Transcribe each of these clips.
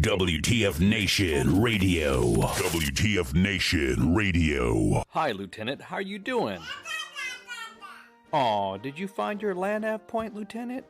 WTF Nation Radio. WTF Nation Radio. Hi, Lieutenant. How are you doing? Aw, did you find your land nav point, Lieutenant?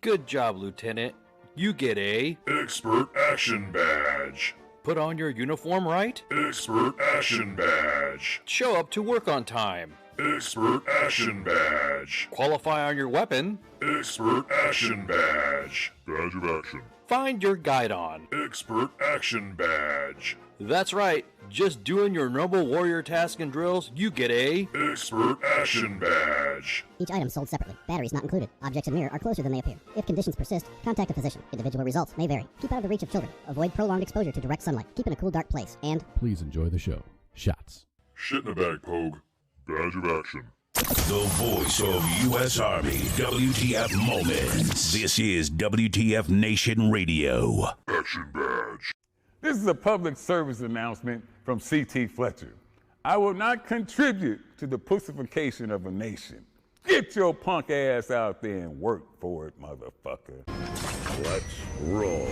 Good job, Lieutenant. You get a Expert Action Badge. Put on your uniform right. Expert Action Badge. Show up to work on time. Expert Action Badge. Qualify on your weapon. Expert Action Badge. Badge of Action. Find your guidon. Expert Action Badge. That's right. Just doing your normal warrior task and drills, you get a Expert Action Badge. Each item sold separately. Batteries not included. Objects in mirror are closer than they appear. If conditions persist, contact a physician. Individual results may vary. Keep out of the reach of children. Avoid prolonged exposure to direct sunlight. Keep in a cool, dark place. And please enjoy the show. Shots. Shit in a bag, Pogue. Badge of Action. The voice of U.S. Army. WTF Moments. This is WTF Nation Radio. Action Badge. This is a public service announcement from C.T. Fletcher. I will not contribute to the pussification of a nation. Get your punk ass out there and work for it, motherfucker. Let's roll.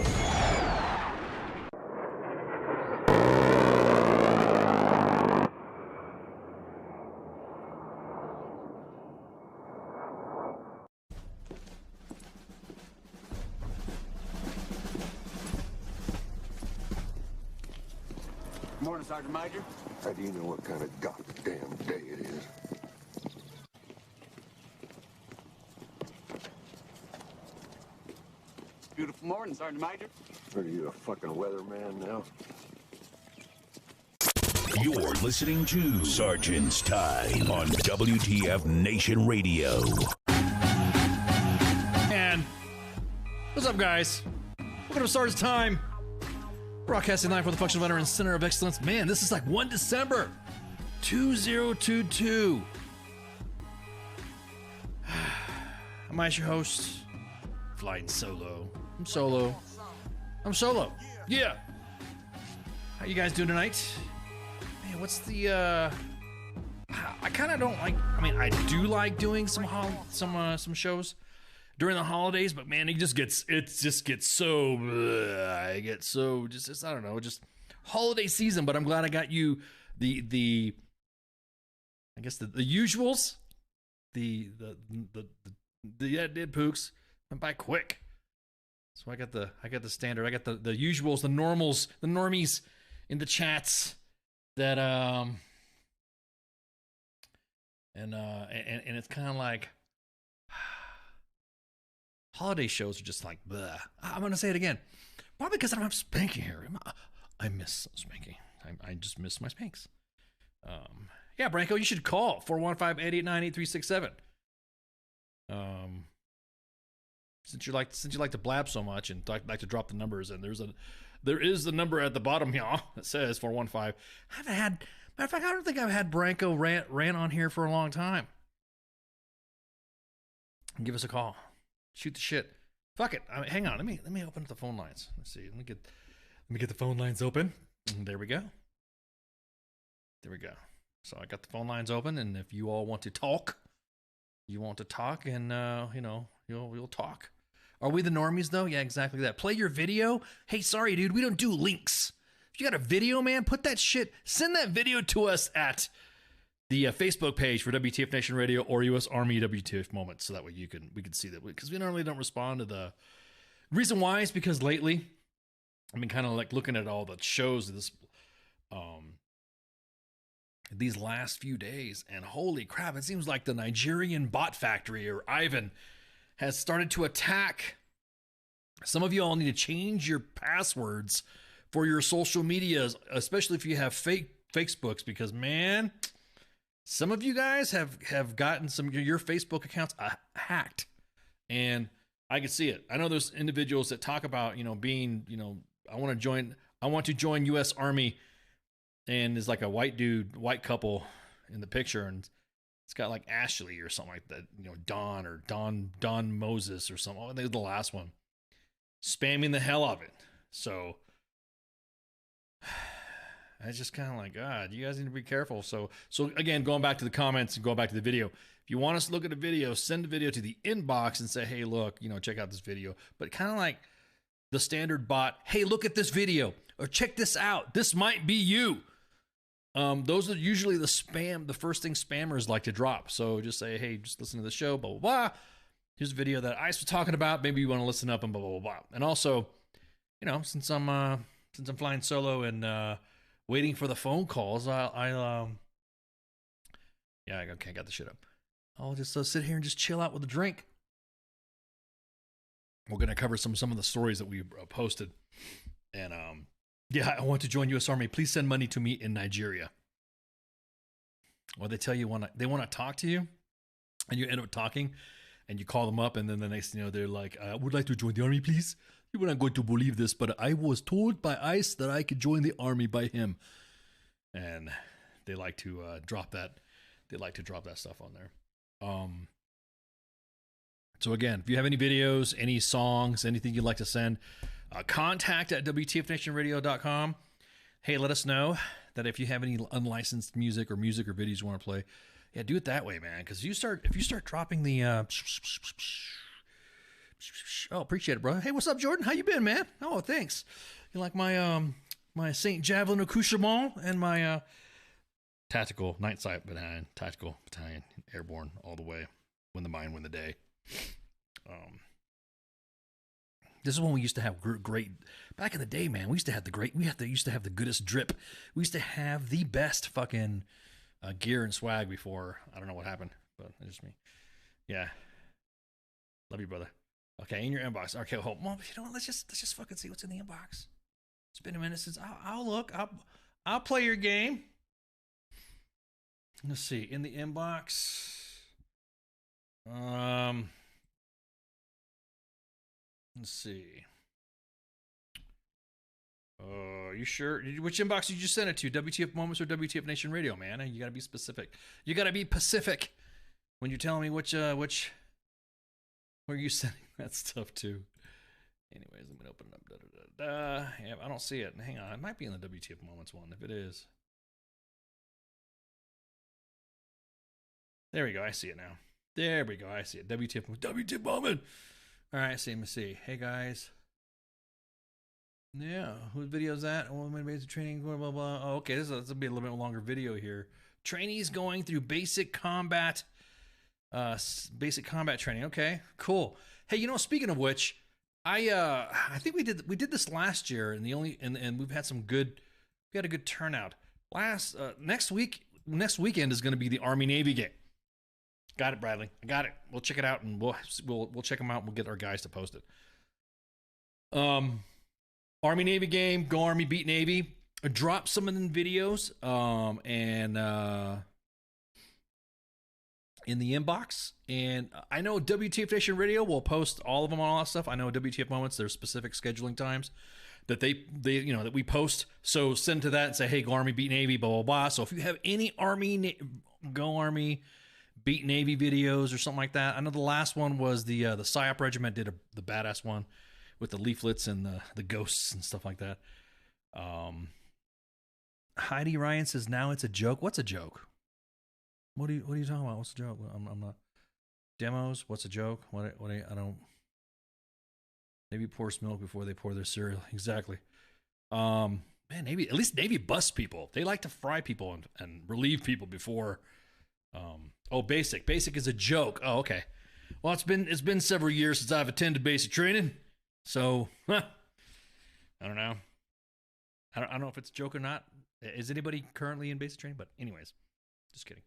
Morning, Sergeant Major. How do you know what kind of goddamn day it is? Beautiful morning, Sergeant Major. Are you a fucking weatherman now? You're listening to Sergeant's Time on WTF Nation Radio. And what's up, guys? Welcome to Sergeant's Time. Broadcasting live from the Functional Veterans Center of Excellence. Man, this is like 1 December 2022. I'm Ice, your host, flying solo. I'm solo. Yeah. How you guys doing tonight? Man, what's the I kind of don't like. I mean, I do like doing some shows during the holidays, but man, it just gets so I get so just I don't know, just holiday season. But I'm glad I got you the I guess the usuals, the did pooks went by quick. So I got the standard, I got the usuals, the normals, the normies in the chats that and it's kind of like holiday shows are just like, bleh. I'm going to say it again. Probably because I don't have Spanky here. I miss Spanky. I just miss my Spanks. Yeah, Branko, you should call 415-889-8367. Since you like to blab so much and like to drop the numbers, and there is the number at the bottom, y'all, that says 415. Matter of fact, I don't think I've had Branko rant on here for a long time. Give us a call. Shoot the shit. Fuck it. Hang on. Let me open up the phone lines. Let's see. Let me get the phone lines open. There we go. So I got the phone lines open, and if you all want to talk, and you'll talk. Are we the normies though? Yeah, exactly that. Play your video. Hey, sorry, dude, we don't do links. If you got a video, man, put that shit. Send that video to us at the Facebook page for WTF Nation Radio or U.S. Army WTF Moments, so that way we can see that, because we normally don't respond to the reason why is because lately I've been kind of like looking at all the shows this these last few days, and holy crap, it seems like the Nigerian bot factory or Ivan has started to attack. Some of you all need to change your passwords for your social medias, especially if you have fake Facebooks, because man, some of you guys have gotten your Facebook accounts hacked, and I can see it. I know there's individuals that talk about, being, I want to join U.S. Army, and there's like a white couple in the picture, and it's got like Ashley or something like that, Don Moses or something. I think the last one, spamming the hell out of it. So it's just kind of like, God, you guys need to be careful. So again, going back to the comments and going back to the video, if you want us to look at a video, send the video to the inbox and say, hey, look, check out this video. But kind of like, the standard bot, hey, look at this video, or check this out. This might be you. Those are usually the first thing spammers like to drop. So just say, hey, just listen to the show, blah, blah, blah. Here's a video that Ice was talking about. Maybe you want to listen up and blah, blah, blah, blah. And also, you know, since I'm flying solo and waiting for the phone calls, I got the shit up. I'll just sit here and just chill out with a drink. We're going to cover some of the stories that we posted. And, yeah, I want to join U.S. Army. Please send money to me in Nigeria. Or they tell you they want to talk to you, and you end up talking, and you call them up, and then the next thing you know, they're like, I would like to join the Army, please. You were not going to believe this, but I was told by ICE that I could join the Army by him. And they like to drop that. They like to drop that stuff on there. So again, if you have any videos, any songs, anything you'd like to send, contact at WTFNationRadio.com. Hey, let us know that if you have any unlicensed music or videos you want to play, yeah, do it that way, man. Because if you start dropping the oh, appreciate it, brother. Hey, what's up, Jordan? How you been, man? Oh, thanks. You like my my Saint Javelin accoutrement and my tactical night sight battalion, tactical battalion, airborne all the way. Win the mine, win the day. This is when we used to have great back in the day, man. We used to have the goodest drip. We used to have the best fucking gear and swag before. I don't know what happened, but it's just me. Yeah, love you, brother. Okay, in your inbox. Okay, hold on. You know what? Let's just fucking see what's in the inbox. It's been a minute since I'll look. I'll play your game. Let's see in the inbox. Let's see. You sure? Which inbox did you send it to? WTF Moments or WTF Nation Radio, man? You gotta be specific. You gotta be Pacific when you're telling me which where you sending that stuff to. Anyways, let me open it up. Yeah, I don't see it. Hang on, it might be in the WTF Moments one. If it is, there we go. I see it now. There we go. I see it. WTF Moment. All right, let me see. Hey guys. Yeah, whose video is that? Women basic training, blah blah blah. Oh, okay, this will be a little bit longer video here. Trainees going through basic combat training. Okay, cool. Hey, you know, speaking of which, I think we did this last year, and and we've had we had a good turnout. Next weekend is going to be the Army Navy game. Got it, Bradley. I got it. We'll check it out, and we'll check them out. And we'll get our guys to post it. Army Navy game. Go Army, beat Navy. Drop some of them videos. In the inbox. And I know WTF Nation Radio will post all of them on all that stuff. I know WTF Moments. There's specific scheduling times that they that we post. So send to that and say, hey, go Army, beat Navy, blah blah blah. So if you have any Go Army, beat Navy videos or something like that. I know the last one was the PSYOP regiment did the badass one with the leaflets and the ghosts and stuff like that. Heidi Ryan says now it's a joke. What's a joke? What are you talking about? What's a joke? I'm not demos. What's a joke? I don't. Maybe pour milk before they pour their cereal. Exactly. Man, Navy, at least Navy busts people. They like to fry people and relieve people before. Basic is a joke. Oh, okay. Well, it's been several years since I've attended basic training, so I don't know. I don't know if it's a joke or not. Is anybody currently in basic training? But anyways, just kidding.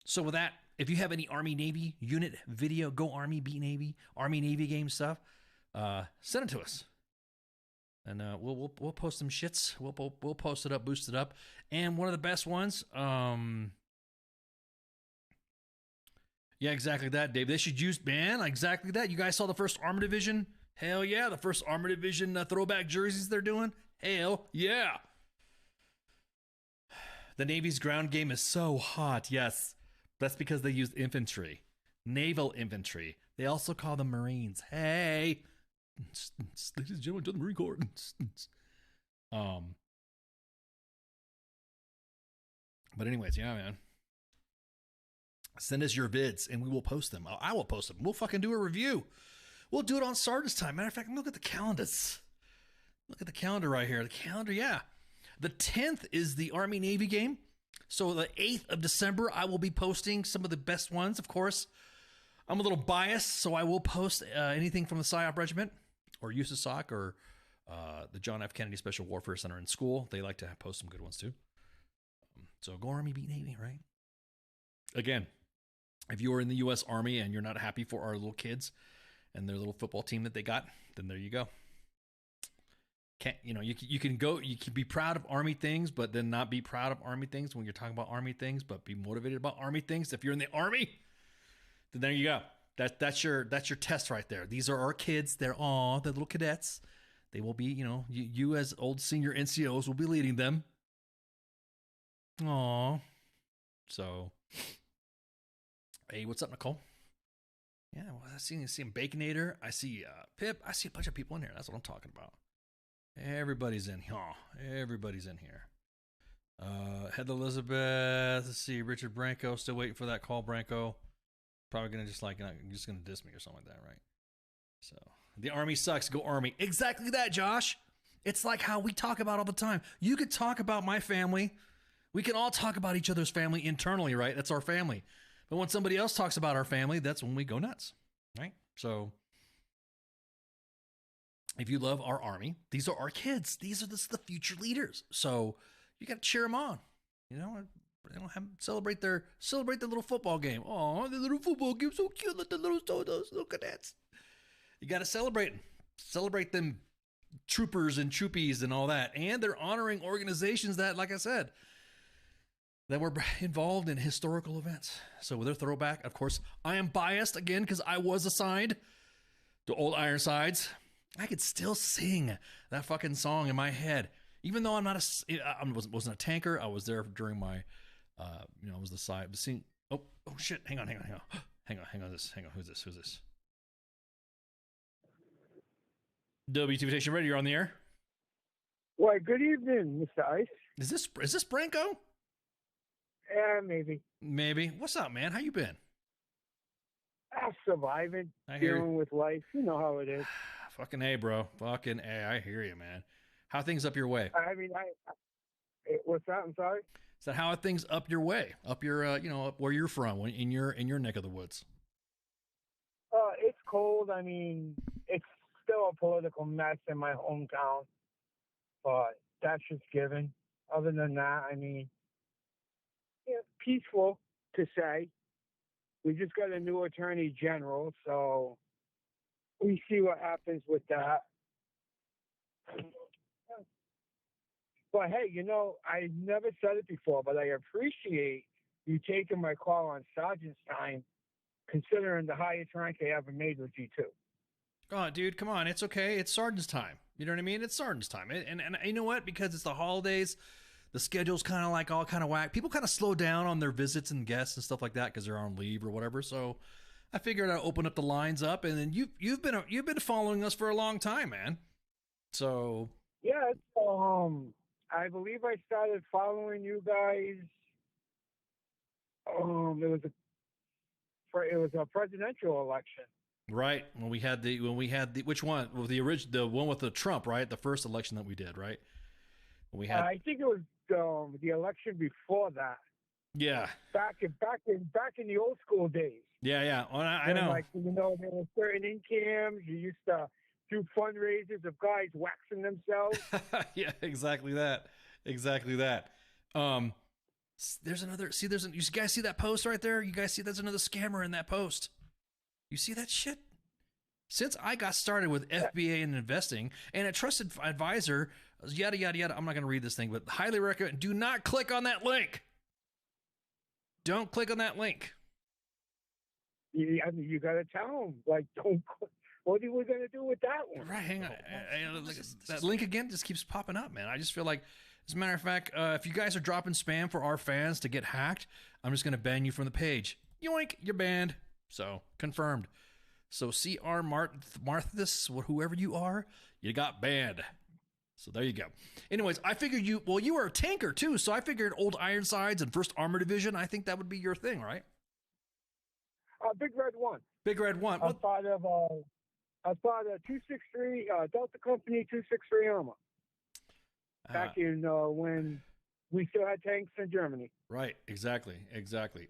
So with that, if you have any Army Navy unit video, Go Army, beat Navy, Army Navy game stuff, send it to us. And we'll post some shits. We'll post it up, boost it up. And one of the best ones, yeah, exactly that, Dave. They should use, man, exactly that. You guys saw the first Armor Division? Hell yeah, the first Armor Division throwback jerseys they're doing? Hell yeah. The Navy's ground game is so hot, yes. That's because they use infantry, naval infantry. They also call them Marines. Hey. Ladies and gentlemen, to the Marine Corps. But anyways, yeah, man. Send us your vids and we will post them. I will post them. We'll fucking do a review. We'll do it on Sergeant's time. Matter of fact, look at the calendars. Look at the calendar right here. The calendar, yeah. The 10th is the Army-Navy game. So the 8th of December, I will be posting some of the best ones, of course. I'm a little biased, so I will post anything from the PSYOP Regiment or USASOC or the John F. Kennedy Special Warfare Center in school. They like to post some good ones, too. So go Army, beat Navy, right? Again, if you are in the U.S. Army and you're not happy for our little kids and their little football team that they got, then there you go. You can be proud of Army things, but then not be proud of Army things when you're talking about Army things, but be motivated about Army things. If you're in the Army, then there you go. That's your test right there. These are our kids. They're the little cadets. They will be, you as old senior NCOs will be leading them. Aw. So, hey, what's up, Nicole? Yeah, well, I see Baconator. I see Pip. I see a bunch of people in here. That's what I'm talking about. Everybody's in here. Everybody's in here. Heather Elizabeth. Let's see. Richard Branco. Still waiting for that call, Branco. Probably going to just going to diss me or something like that, right? So, the Army sucks. Go Army. Exactly that, Josh. It's like how we talk about all the time. You could talk about my family. We can all talk about each other's family internally, right? That's our family. But when somebody else talks about our family, that's when we go nuts, right? So, if you love our Army, these are our kids. These are the future leaders. So you got to cheer them on. Celebrate their little football game. Oh, the little football game, so cute. Look at those little cadets. You got to celebrate them, troopers and troopies and all that. And they're honoring organizations that, like I said, that were involved in historical events. So with their throwback, of course, I am biased again because I was assigned to Old Ironsides. I could still sing that fucking song in my head, even though I wasn't a tanker. I was there during my, I was the side. Oh shit! Hang on. Who's this? WTV Station Radio, you're on the air. Why, good evening, Mr. Ice. Is this Branco? Yeah, maybe. Maybe. What's up, man? How you been? I'm surviving, dealing with life. You know how it is. Fucking A, bro. Fucking A. I hear you, man. How are things up your way? I mean, what's that? I'm sorry? So how are things up your way? Up your, up where you're from, in your neck of the woods? It's cold. I mean, it's still a political mess in my hometown, but that's just given. Other than that, I mean, peaceful to say. We just got a new attorney general, so we see what happens with that. But hey, I never said it before, but I appreciate you taking my call on Sergeant's time, considering the highest rank I ever made with G2. Oh, dude, come on. It's okay. It's Sergeant's time. You know what I mean? It's Sergeant's time. And you know what? Because it's the holidays, the schedule's kind of all kind of whack. People kind of slow down on their visits and guests and stuff like that because they're on leave or whatever. So I figured I'd open up the lines up, and then you've been following us for a long time, man. So yeah, I believe I started following you guys. It was a presidential election. Right. When we had the which one? Well, the one with the Trump, right? The first election that we did, right? We had. I think it was the election before that. Yeah. Back in the old school days. Yeah. Oh, I know. There were certain in-cams. You used to do fundraisers of guys waxing themselves. Yeah, exactly that. There's another. See, you guys see that post right there? You guys see there's another scammer in that post. You see that shit? Since I got started with FBA and investing and a trusted advisor, yada, yada, yada. I'm not going to read this thing, but highly recommend. Do not click on that link. Don't click on that link. You got to tell them, don't. What are we going to do with that one? Right, hang on. That link again just keeps popping up, man. I just feel like, as a matter of fact, if you guys are dropping spam for our fans to get hacked, I'm just going to ban you from the page. Yoink, you're banned. So, confirmed. So, C.R. Marthis, whoever you are, you got banned. So, there you go. Anyways, I figured you were a tanker, too, so I figured Old Ironsides and 1st Armor Division, I think that would be your thing, right? Big Red 1. Big Red 1. I'm part of I was part of 263, Delta Company 263 Armor. Back in when we still had tanks in Germany. Right, exactly.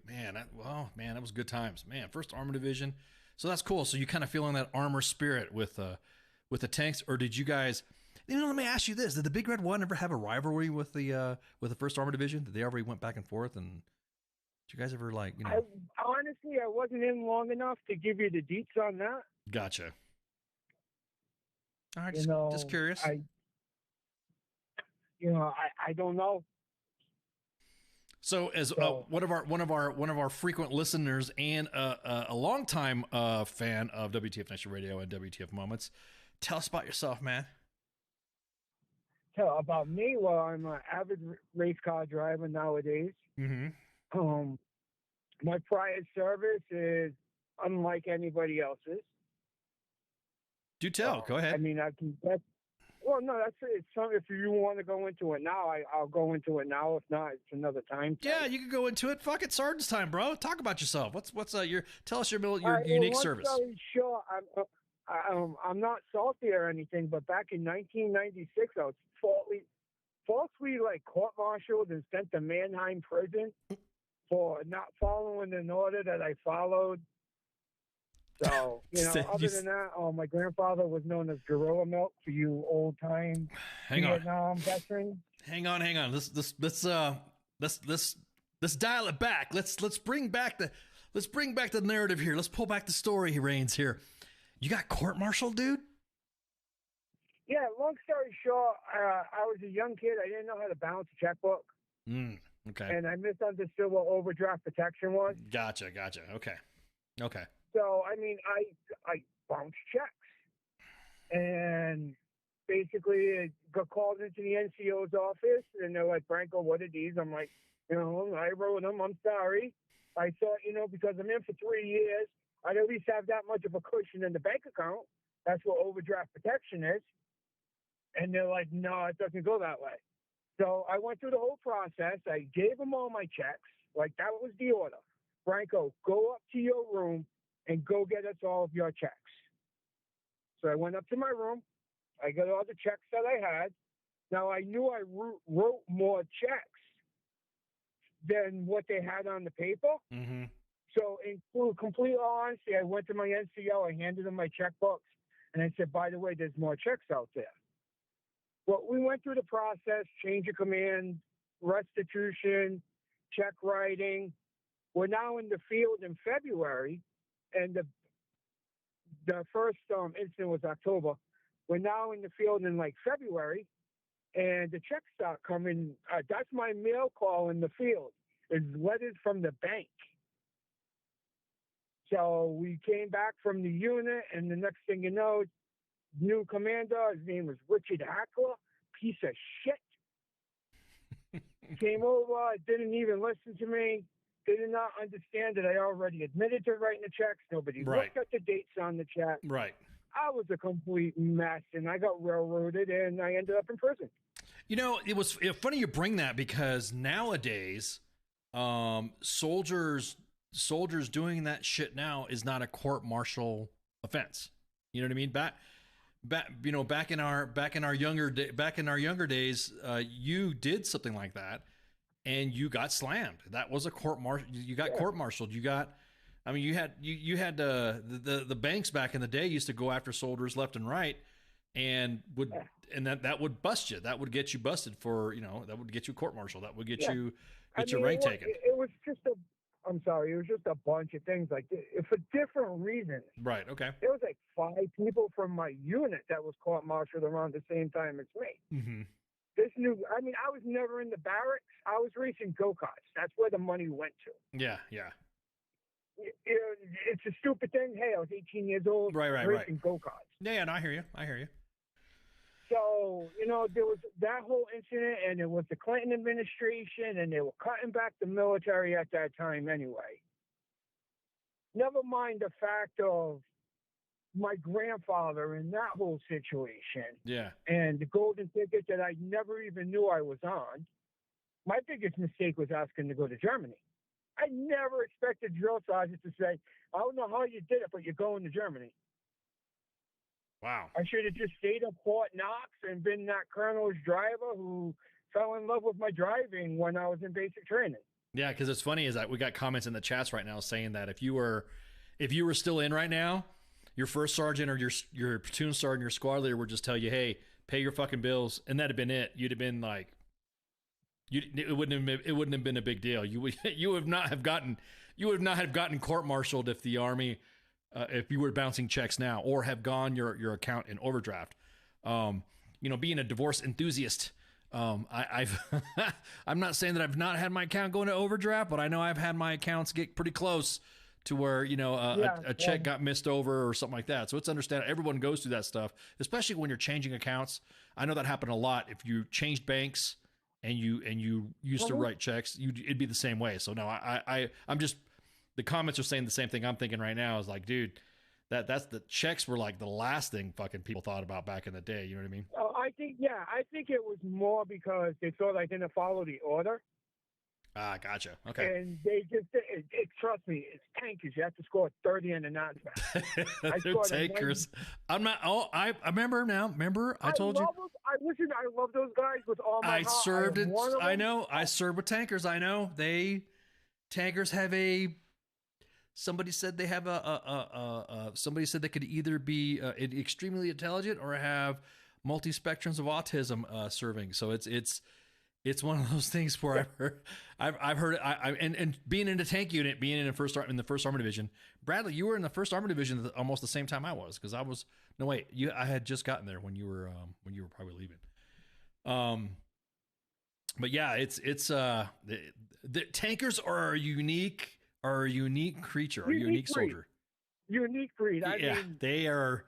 Man, that was good times. Man, first Armor Division. So that's cool. So you kind of feeling that armor spirit with the tanks, or did you guys? Let me ask you this: did the Big Red One ever have a rivalry with the First Armor Division? Did they ever went back and forth? And did you guys ever Honestly, I wasn't in long enough to give you the deets on that. Gotcha. All right, just curious. I don't know. So, as one of our frequent listeners and a longtime fan of WTF Nation Radio and WTF Moments, tell us about yourself, man. Tell about me. Well, I'm an avid race car driver nowadays. Mm-hmm. My prior service is unlike anybody else's. Do tell. Go ahead. I mean, well, no, that's it. If you want to go into it now, I'll go into it now. If not, it's another time. Yeah, you can go into it. Fuck it, Sergeant's time, bro. Talk about yourself. Tell us your unique service. Sure, I'm not salty or anything, but back in 1996, I was falsely court-martialed and sent to Mannheim prison for not following an order that I followed. So, other than that, my grandfather was known as Gorilla Milk for you old-time Vietnam veterans. Hang on. Let's dial it back. Let's bring back the narrative here. Let's pull back the story, Reigns, here. You got court-martialed, dude? Yeah, long story short, I was a young kid. I didn't know how to balance a checkbook. Okay. And I misunderstood what overdraft protection was. Gotcha. Okay. So, I mean, I bounced checks. And basically, I got called into the NCO's office, and they're like, Branko, what are these? I'm like, I wrote them. I'm sorry. I thought, because I'm in for 3 years, I'd at least have that much of a cushion in the bank account. That's what overdraft protection is. And they're like, no, it doesn't go that way. So I went through the whole process. I gave them all my checks. Like, that was the order. Branko, go up to your room and go get us all of your checks. So I went up to my room. I got all the checks that I had. Now, I knew I wrote more checks than what they had on the paper. Mm-hmm. So in complete honesty, I went to my NCO. I handed them my checkbooks. And I said, by the way, there's more checks out there. Well, we went through the process, change of command, restitution, check writing. We're now in the field in February, and the first incident was October. We're now in the field in February, and the checks start coming. That's my mail call in the field, is letters from the bank. So we came back from the unit, and the next thing you know, new commander, his name was Richard Hackler, piece of shit. Came over, didn't even listen to me. They did not understand that I already admitted to writing the checks. Nobody looked at the dates on the check. Right. I was a complete mess, and I got railroaded, and I ended up in prison. It was funny you bring that, because nowadays, soldiers doing that shit now is not a court-martial offense. You know what I mean? Back in our younger days, you did something like that, and you got slammed. That was a you got court-martialed. You got, you had the banks back in the day used to go after soldiers left and right, and that would bust you. That would get you busted for, that would get you court-martialed. That would get you your rank taken. It was just a bunch of things for different reasons. Right. Okay. There was 5 people from my unit that was court-martialed around the same time as me. Mm-hmm. I was never in the barracks. I was racing go-karts. That's where the money went to. Yeah. It's a stupid thing. Hey, I was 18 years old. Racing go-karts. Yeah, no, I hear you. So, there was that whole incident, and it was the Clinton administration, and they were cutting back the military at that time anyway. Never mind the fact of my grandfather and that whole situation. Yeah. And the golden ticket that I never even knew I was on. My biggest mistake was asking to go to Germany. I never expected drill sergeants to say, I don't know how you did it, but you're going to Germany. Wow. I should have just stayed at Fort Knox and been that colonel's driver who fell in love with my driving when I was in basic training. Yeah, because it's funny is that we got comments in the chats right now saying that if you were still in right now, your first sergeant or your platoon sergeant, your squad leader would just tell you, "Hey, pay your fucking bills," and that'd have been it. You'd have been like, it wouldn't have been a big deal. You would not have gotten court-martialed if the Army, if you were bouncing checks now, or have gone your account in overdraft. Being a divorce enthusiast, I've I'm not saying that I've not had my account go into overdraft, but I know I've had my accounts get pretty close to where a check got missed over or something like that. So it's understandable. Everyone goes through that stuff, especially when you're changing accounts. I know that happened a lot. If you changed banks and you used to write checks, it'd be the same way. So no, I'm just, the comments are saying the same thing I'm thinking right now is like, dude, that's the checks were like the last thing fucking people thought about back in the day. You know what I mean? I think it was more because they thought I didn't follow the order. Ah, gotcha. Okay. And they just, trust me, it's tankers. You have to score 30 in the non-smash. They're tankers. I'm not. Oh, I remember now. Remember, I told you. I love those guys with all my heart. I know. I served with tankers. I know. Tankers have a. Somebody said they have somebody said they could either be extremely intelligent or have multi-spectrums of autism serving. So it's one of those things where I've heard and being in a tank unit, being in the first Armor Division. Bradley, you were in the first Armor Division almost the same time I was, because I had just gotten there when you were probably leaving. But yeah, it's the tankers are a unique creature, or a unique soldier. Unique breed. I mean, they are.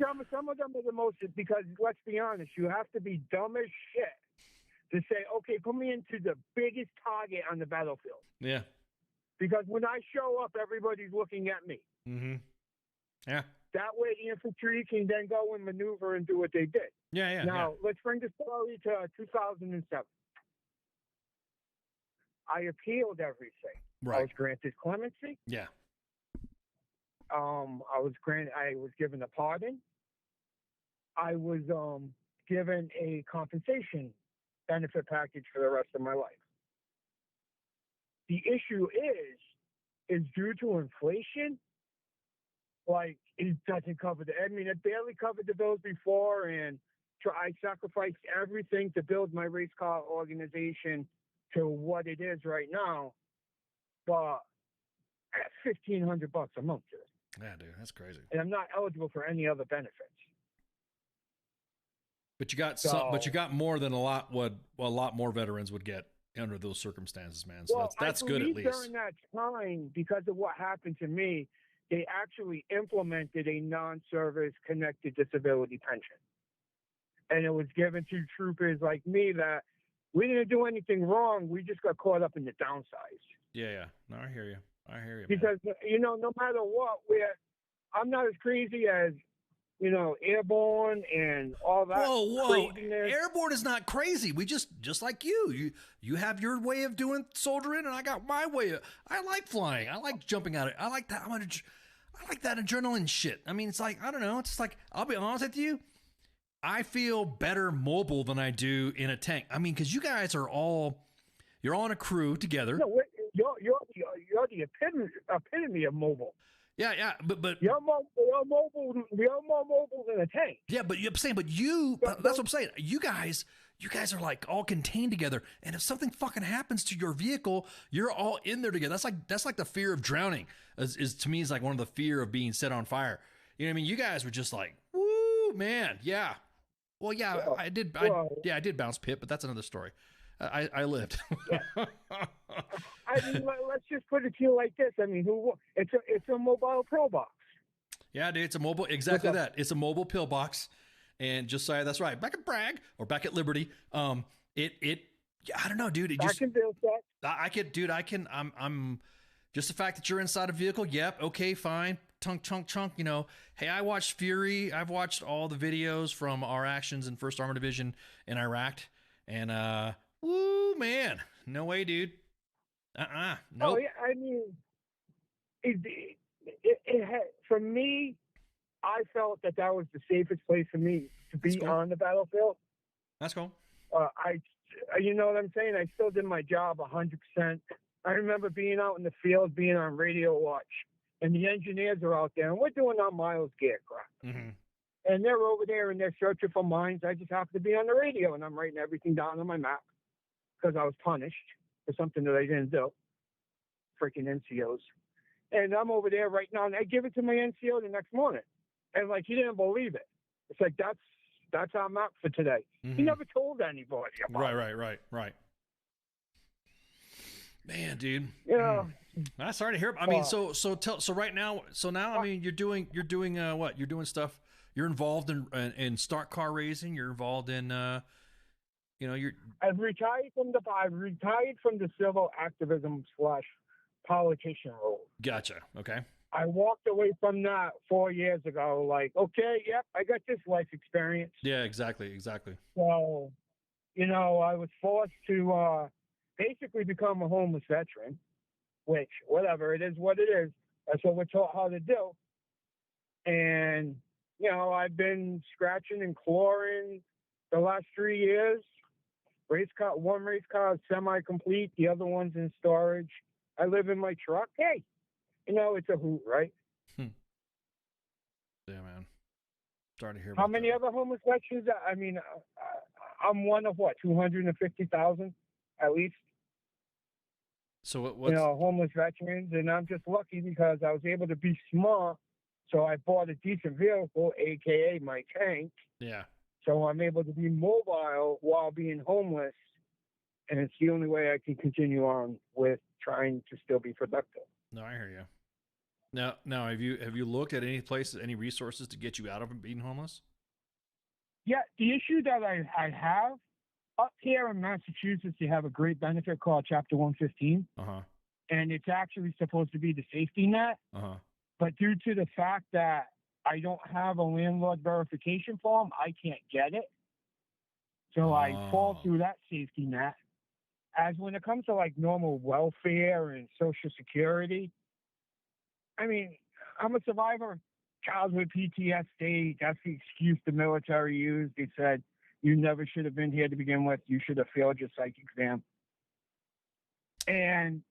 Some of them are the most, because let's be honest, you have to be dumb as shit to say, okay, put me into the biggest target on the battlefield. Yeah. Because when I show up, everybody's looking at me. Mm-hmm. Yeah. That way the infantry can then go and maneuver and do what they did. Yeah. Now, let's bring the story to 2007. I appealed everything. Right. I was granted clemency. Yeah. I was given a pardon. I was given a compensation benefit package for the rest of my life. The issue is due to inflation, like, it doesn't cover it barely covered the bills before, and I sacrificed everything to build my race car organization to what it is right now, but at $1,500 a month. Yeah, dude, that's crazy. And I'm not eligible for any other benefits. But you got but you got more than a lot more veterans would get under those circumstances, man. So that's good at least. During that time, because of what happened to me, they actually implemented a non-service connected disability pension. And it was given to troopers like me that we didn't do anything wrong. We just got caught up in the downsides. Yeah. No, I hear you. Because, no matter what, I'm not as crazy as, airborne and all that. Whoa. Craziness. Airborne is not crazy. We just like you have your way of doing soldiering, and I got my way. I like flying. I like jumping out. I like that. I like that adrenaline shit. I mean, it's like, I don't know. It's like, I'll be honest with you. I feel better mobile than I do in a tank. I mean, because you guys are you're all in a crew together. No, you're the epitome of mobile. Yeah, but you're more mobile than a tank. Yeah, but I'm saying, that's what I'm saying. You guys are like all contained together, and if something fucking happens to your vehicle, you're all in there together. That's like the fear of drowning. Is to me is like one of the fear of being set on fire. You know what I mean? You guys were just like, woo, man, yeah. Well, yeah, I did bounce pit, but that's another story. I lived. I mean, let's just put it to you like this. I mean, it's a mobile pillbox. Yeah, dude, it's a mobile. Exactly that. It's a mobile pillbox. And Josiah, that's right. Back at Bragg or back at Liberty. I don't know, dude. I can build that. I'm just the fact that you're inside a vehicle. Yep. Okay, fine. Chunk. Hey, I watched Fury. I've watched all the videos from our actions in 1st Armor Division in Iraq. And, woo, man. No way, dude. Nope. Oh, yeah. I mean, it had, for me, I felt that was the safest place for me to be on the battlefield. That's cool. You know what I'm saying? I still did my job 100%. I remember being out in the field, being on radio watch, and the engineers are out there, and we're doing our miles gear crap. Mm-hmm. And they're over there, and they're searching for mines. I just happen to be on the radio, and I'm writing everything down on my map because I was punished for something that I didn't do. Freaking NCOs. And I'm over there writing down. I give it to my NCO the next morning. And, like, he didn't believe it. It's like, that's our map for today. Mm-hmm. He never told anybody about it. Right. Man, dude. Yeah. I'm sorry to hear. I mean, so right now, I mean, you're doing what? You're doing stuff. You're involved in stock car racing. You're involved in, I've retired from the civil activism / politician role. Gotcha. Okay. I walked away from that 4 years ago. Like, okay, yep, I got this life experience. Yeah, exactly. So, I was forced to basically become a homeless veteran, which, whatever, it is what it is. That's what we're taught how to do. And, I've been scratching and clawing the last 3 years. One race car is semi-complete. The other one's in storage. I live in my truck. Hey, it's a hoot, right? Yeah, man. Sorry to hear. How many other homeless veterans? I mean, I'm one of 250,000 at least. So what's homeless veterans, and I'm just lucky because I was able to be smart. So I bought a decent vehicle, aka my tank. Yeah. So I'm able to be mobile while being homeless, and it's the only way I can continue on with trying to still be productive. No, I hear you. Now, have you looked at any places, any resources to get you out of being homeless? Yeah, the issue that I have up here in Massachusetts, they have a great benefit called Chapter 115, and it's actually supposed to be the safety net. But due to the fact that I don't have a landlord verification form, I can't get it. So I fall through that safety net. As when it comes to like normal welfare and Social Security, I mean, I'm a survivor. Childhood PTSD, that's the excuse the military used. They said, you never should have been here to begin with. You should have failed your psych exam. And,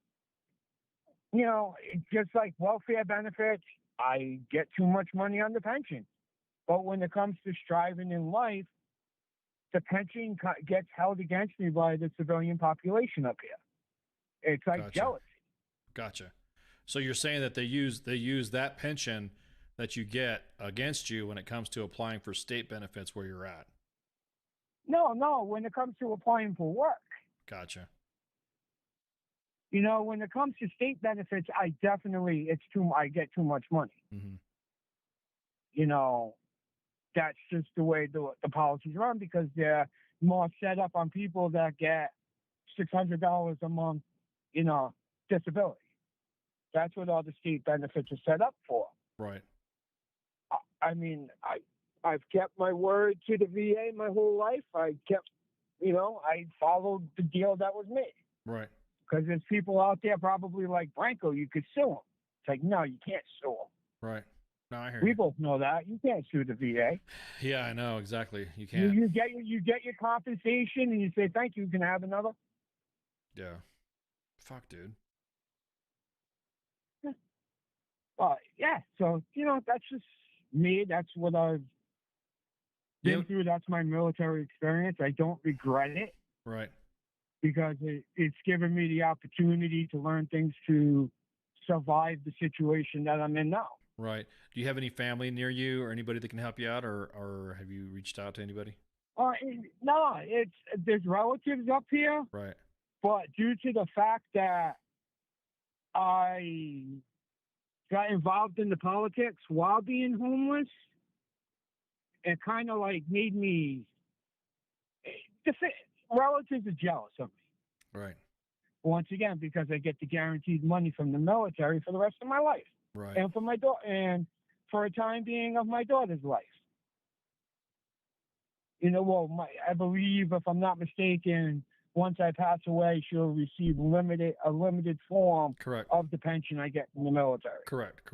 just like welfare benefits, I get too much money on the pension. But when it comes to striving in life, the pension gets held against me by the civilian population up here. It's like jealousy. Gotcha. So you're saying that they use that pension that you get against you when it comes to applying for state benefits where you're at? No. When it comes to applying for work. Gotcha. When it comes to state benefits, I get too much money. That's just the way the policies run because they're more set up on people that get $600 a month, disability. That's what all the state benefits are set up for. Right. I mean, I've kept my word to the VA my whole life. I followed the deal that was made. Right. Because there's people out there probably like Branko, you could sue them. It's like, no, you can't sue them. Right. No, I hear we you. both know that. You can't sue the VA. Yeah, I know, exactly. You can't. You get your compensation and you say, thank you, can I have another? Yeah. Fuck, dude. Yeah. So, that's just me. That's what I've been through. That's my military experience. I don't regret it. Right. Because it's given me the opportunity to learn things to survive the situation that I'm in now. Right. Do you have any family near you or anybody that can help you out, or have you reached out to anybody? No, there's relatives up here. Right. But due to the fact that I got involved in the politics while being homeless, it kind of like made me. Relatives are jealous of me. Right. Once again, because I get the guaranteed money from the military for the rest of my life. Right. And for my daughter, and for a time being of my daughter's life. I believe, if I'm not mistaken, once I pass away, she'll receive a limited form Correct. of the pension I get from the military. Correct.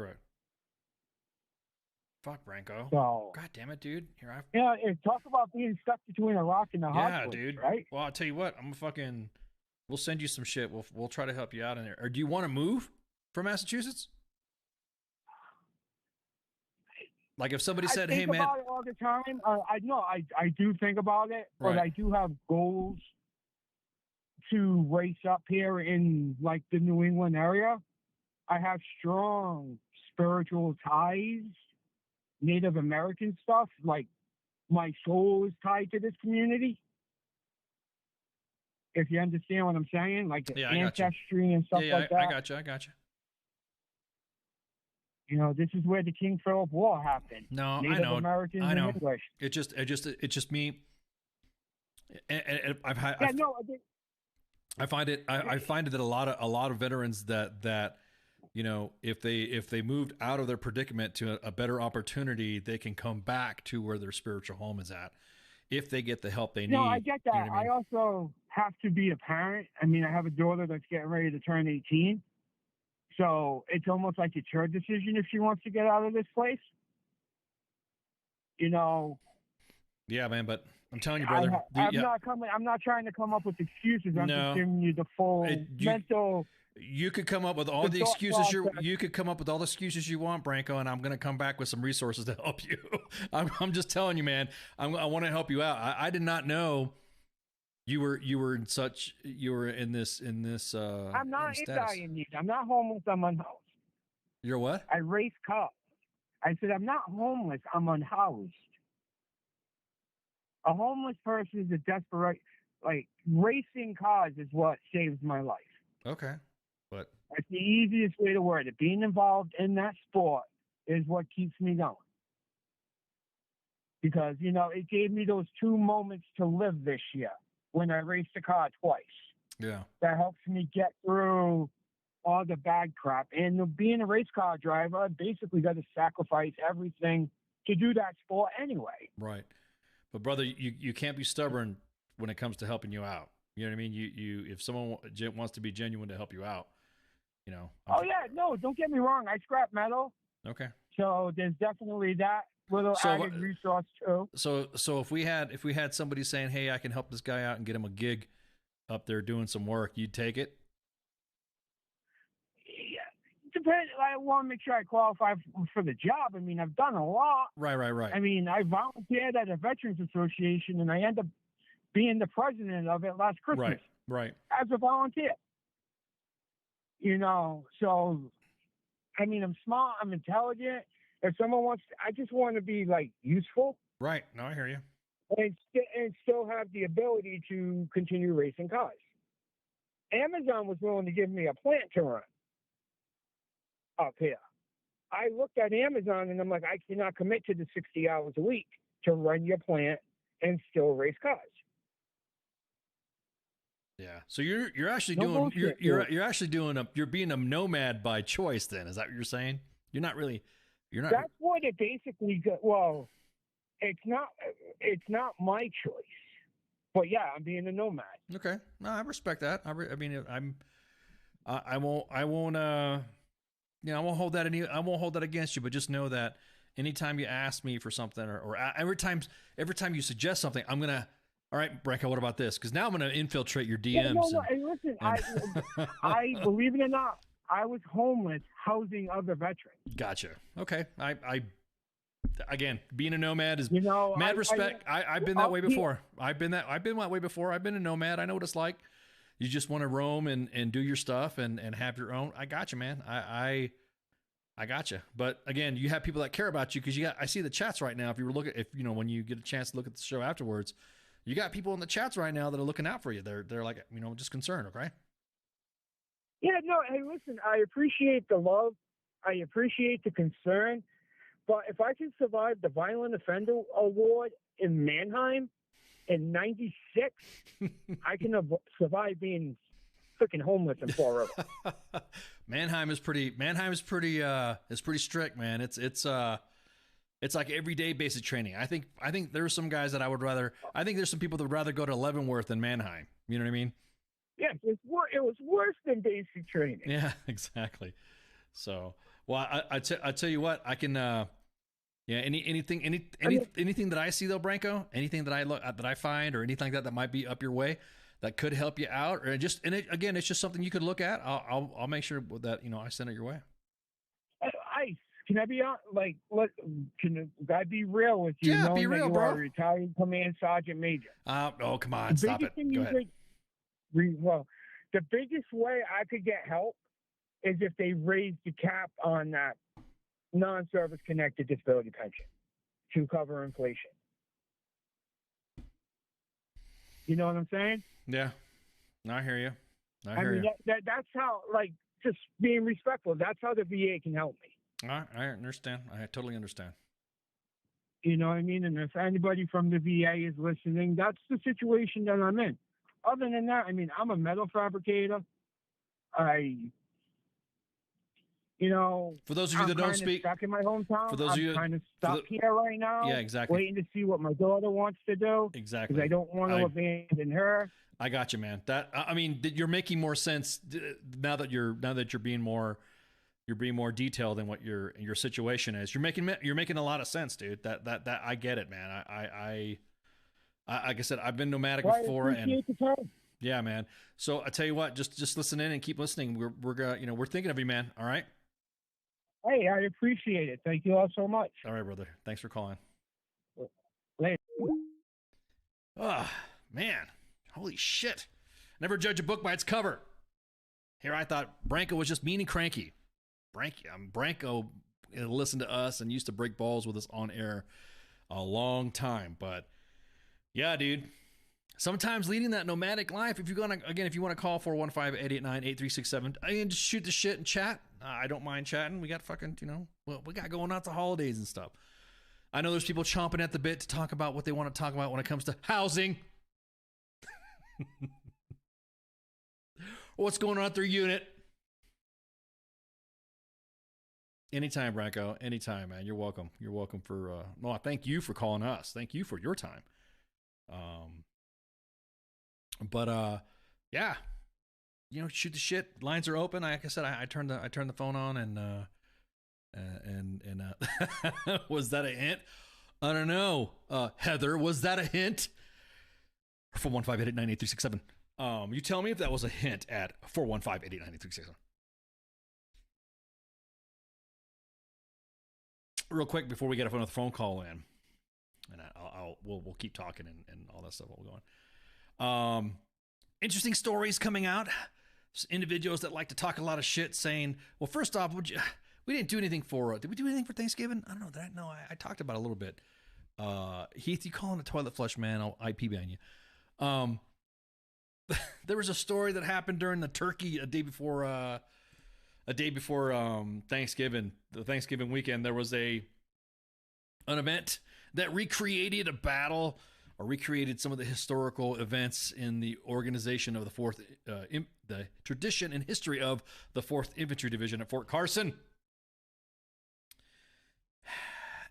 Fuck, Branko. So, God damn it, dude. Here I. yeah, talk about being stuck between a rock and a hard Yeah, place, dude. right? Well, I'll tell you what. I'm fucking. We'll send you some shit. We'll try to help you out in there. Or do you want to move from Massachusetts? Like if somebody said, "Hey, man," I think about it all the time. I do think about it, but Right. I do have goals to race up here in like the New England area. I have strong spiritual ties, Native American stuff. Like my soul is tied to this community. If you understand what I'm saying, like Yeah, I got you. ancestry and stuff like that. I got you. You know, this is where the King Philip War happened. No, Native I know. Americans I know. and English. It's just me. And I've had. Yeah, no, I think I find it. I find it that a lot of veterans that you know, if they moved out of their predicament to a better opportunity, they can come back to where their spiritual home is at if they get the help they need. No, I get that. You know what I mean? I also have to be a parent. I mean, I have a daughter that's getting ready to turn 18. So it's almost like it's her decision if she wants to get out of this place. You know. Yeah, man, but I'm telling you, brother. I'm not trying to come up with excuses. I'm just giving you the full mental. You could come up with all the excuses you could come up with all the excuses you want, Branko, and I'm going to come back with some resources to help you. I'm just telling you, man. I want to help you out. I did not know you were in this. I'm not in need. I'm not homeless. I'm unhoused. You're what? I race cars. I said I'm not homeless. I'm unhoused. A homeless person is a desperate. Like racing cars is what saves my life. Okay. But that's the easiest way to word it. Being involved in that sport is what keeps me going. Because, you know, it gave me those 2 moments to live this year when I raced a car twice. Yeah. That helps me get through all the bad crap. And being a race car driver, I basically got to sacrifice everything to do that sport anyway. Right. But brother, you can't be stubborn when it comes to helping you out. You know what I mean? You if someone wants to be genuine to help you out, you know. Don't get me wrong. I scrap metal. Okay. So there's definitely that little added resource too. So if we had somebody saying, "Hey, I can help this guy out and get him a gig up there doing some work," you'd take it? Yeah. Depends. I want to make sure I qualify for the job. I mean, I've done a lot. Right. I mean, I volunteered at a Veterans Association, and I end up being the president of it last Christmas. Right. As a volunteer. You know, so, I mean, I'm smart, I'm intelligent. If someone wants, I just want to be, like, useful. Right. No, I hear you. And still have the ability to continue racing cars. Amazon was willing to give me a plant to run up here. I looked at Amazon, and I'm like, I cannot commit to the 60 hours a week to run your plant and still race cars. Yeah. So you're actually doing you're actually doing you're being a nomad by choice then. Is that what you're saying? You're not. That's what it basically well, it's not my choice. But yeah, I'm being a nomad. Okay. No, I respect that. I mean I won't I won't hold that against you, but just know that anytime you ask me for something or every time you suggest something, I'm going to, all right, Branko, what about this? Because now I'm going to infiltrate your DMs. No. Hey, listen, I believe it or not, I was homeless housing other veterans. Gotcha. Okay. I again, being a nomad is mad respect. I've been that way before. I've been that way before. I've been a nomad. I know what it's like. You just want to roam and do your stuff and have your own. I got you, man. I got you. But again, you have people that care about you because I see the chats right now. If when you get a chance to look at the show afterwards, you got people in the chats right now that are looking out for you. They're like, just concerned. Okay. Yeah, no. Hey, listen, I appreciate the love. I appreciate the concern. But if I can survive the Violent Offender Award in Mannheim in '96, I can survive being freaking homeless in Fall River. Mannheim is pretty strict, man. It's like everyday basic training. I think there's some guys that I think there's some people that would rather go to Leavenworth than Mannheim. You know what I mean? Yeah, it was worse than basic training. Yeah, exactly. So, well, I tell you what, I can, Yeah. Anything that I see though, Branko, anything that I find or anything like that might be up your way that could help you out, or again, it's just something you could look at. I'll make sure that I send it your way. Ice, can I be on? Like, can I be real with you? Yeah, be real, you bro. Are a retired command sergeant major. Oh, come on, stop it. Go ahead. Well, the biggest way I could get help is if they raise the cap on that non-service connected disability pension to cover inflation. You know what I'm saying? Yeah, I hear you. I mean, that's how, like, just being respectful. That's how the VA can help me. I understand. I totally understand. You know what I mean? And if anybody from the VA is listening, that's the situation that I'm in. Other than that, I mean, I'm a metal fabricator. For those of you that don't speak, stuck in my hometown. For those of you, I'm kind of stuck here right now. Yeah, exactly. Waiting to see what my daughter wants to do. Exactly. Because I don't want to abandon her. I got you, man. You're making more sense now that you're being more detailed in what your situation is. You're making a lot of sense, dude. That I get it, man. I like I said, I've been nomadic before, and yeah, man. So I tell you what, just listen in and keep listening. We're thinking of you, man. All right. Hey, I appreciate it. Thank you all so much. All right, brother. Thanks for calling. Later. Oh, man. Holy shit. Never judge a book by its cover. Here I thought Branko was just mean and cranky. Branko listened to us and used to break balls with us on air a long time. But yeah, dude. Sometimes leading that nomadic life, if you want to call 415-889-8367, and just shoot the shit and chat. I don't mind chatting. We got fucking, we got going out to holidays and stuff. I know there's people chomping at the bit to talk about what they want to talk about when it comes to housing. What's going on at their unit. Anytime, Branko. Anytime, man. You're welcome. You're welcome for, thank you for calling us. Thank you for your time. Yeah, shoot the shit. Lines are open. Like I said, I turned the phone on and was that a hint? I don't know. Heather, was that a hint? 415-889-8367. You tell me if that was a hint at 415-889-8367. Real quick before we get another phone call in, and we'll keep talking and all that stuff while we're going. Interesting stories coming out. There's individuals that like to talk a lot of shit, saying, "Well, first off, we didn't do anything for. Did we do anything for Thanksgiving? I don't know. I talked about it a little bit. Heath, you calling a toilet flush, man? I'll IP ban you. There was a story that happened during the turkey a day before Thanksgiving, the Thanksgiving weekend. There was an event that recreated a battle, or recreated some of the historical events in the organization of the tradition and history of the 4th Infantry Division at Fort Carson.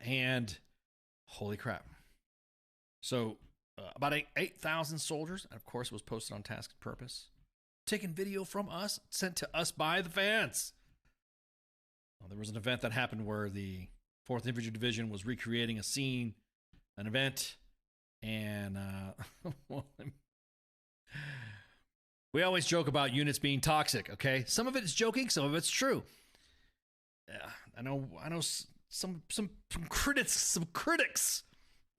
And holy crap. So about 8,000 soldiers, and of course it was posted on Task and Purpose, taken video from us, sent to us by the fans. Well, there was an event that happened where the 4th Infantry Division was recreating a scene, an event, and we always joke about units being toxic, okay? Some of it is joking, some of it's true. I know some critics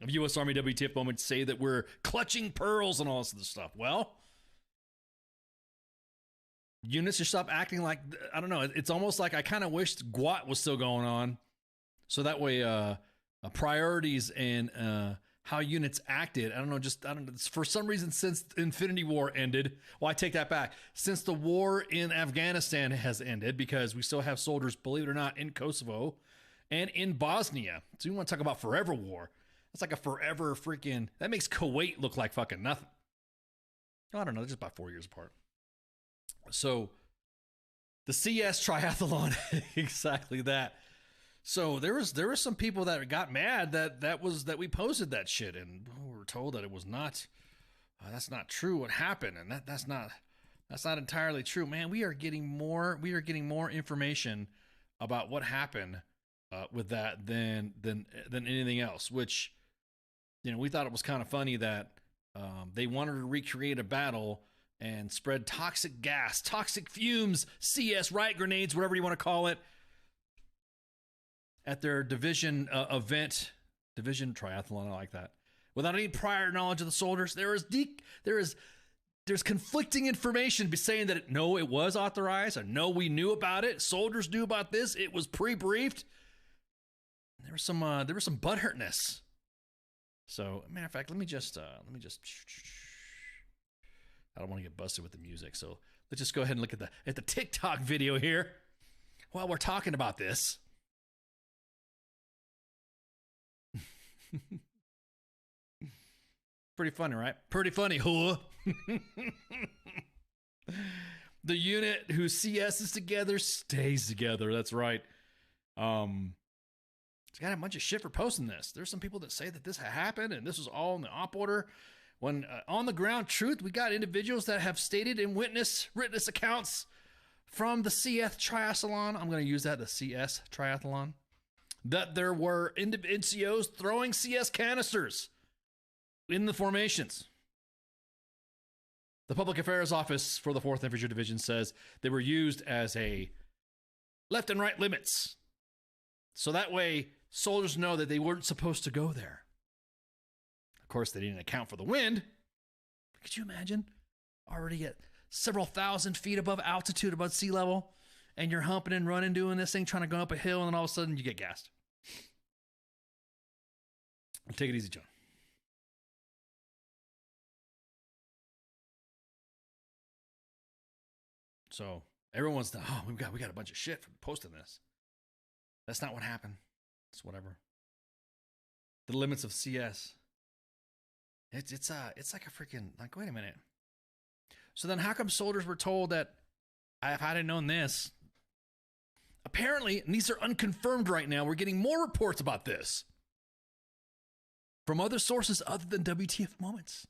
of U.S. Army WTF Moment say that we're clutching pearls and all this other stuff. Well, units should stop acting like, I don't know, it's almost like I kind of wish GWAT was still going on, so that way priorities and how units acted, I don't know, for some reason since Infinity War ended, well, I take that back, since the war in Afghanistan has ended, because we still have soldiers, believe it or not, in Kosovo and in Bosnia. So you want to talk about forever war. That's like a forever freaking, that makes Kuwait look like fucking nothing. I don't know, just about 4 years apart. So the CS triathlon, exactly that. So there was some people that got mad that we posted that shit, and we were told that it was not, that's not true what happened, and that's not entirely true. Man, we are getting more information about what happened with that than anything else. Which, we thought it was kind of funny that they wanted to recreate a battle and spread toxic gas, toxic fumes, CS riot grenades, whatever you want to call it, at their division event, division triathlon. I like that. Without any prior knowledge of the soldiers, there's conflicting information saying that it was authorized, or no, we knew about it. Soldiers knew about this. It was pre-briefed. There was some butthurtness. So, matter of fact, let me just. I don't want to get busted with the music, so let's just go ahead and look at the TikTok video here while we're talking about this. Pretty funny, right? Pretty funny, huh? The unit who CS is together stays together. That's right. It's got a bunch of shit for posting this. There's some people that say that this happened and this was all in the op order. When on the ground truth, we got individuals that have stated in witness accounts from the CS Triathlon. I'm going to use that, the CS Triathlon, that there were NCOs throwing CS canisters in the formations. The Public Affairs Office for the 4th Infantry Division says they were used as a left and right limits. So that way, soldiers know that they weren't supposed to go there. Of course, they didn't account for the wind. Could you imagine? Already at several thousand feet above altitude, above sea level, and you're humping and running, doing this thing, trying to go up a hill, and then all of a sudden you get gassed. Take it easy, John. So everyone's we got a bunch of shit for posting this. That's not what happened. It's whatever. The limits of CS. It's like a freaking, like, wait a minute. So then how come soldiers were told that if I hadn't known this? Apparently, and these are unconfirmed right now, we're getting more reports about this from other sources other than WTF Moments.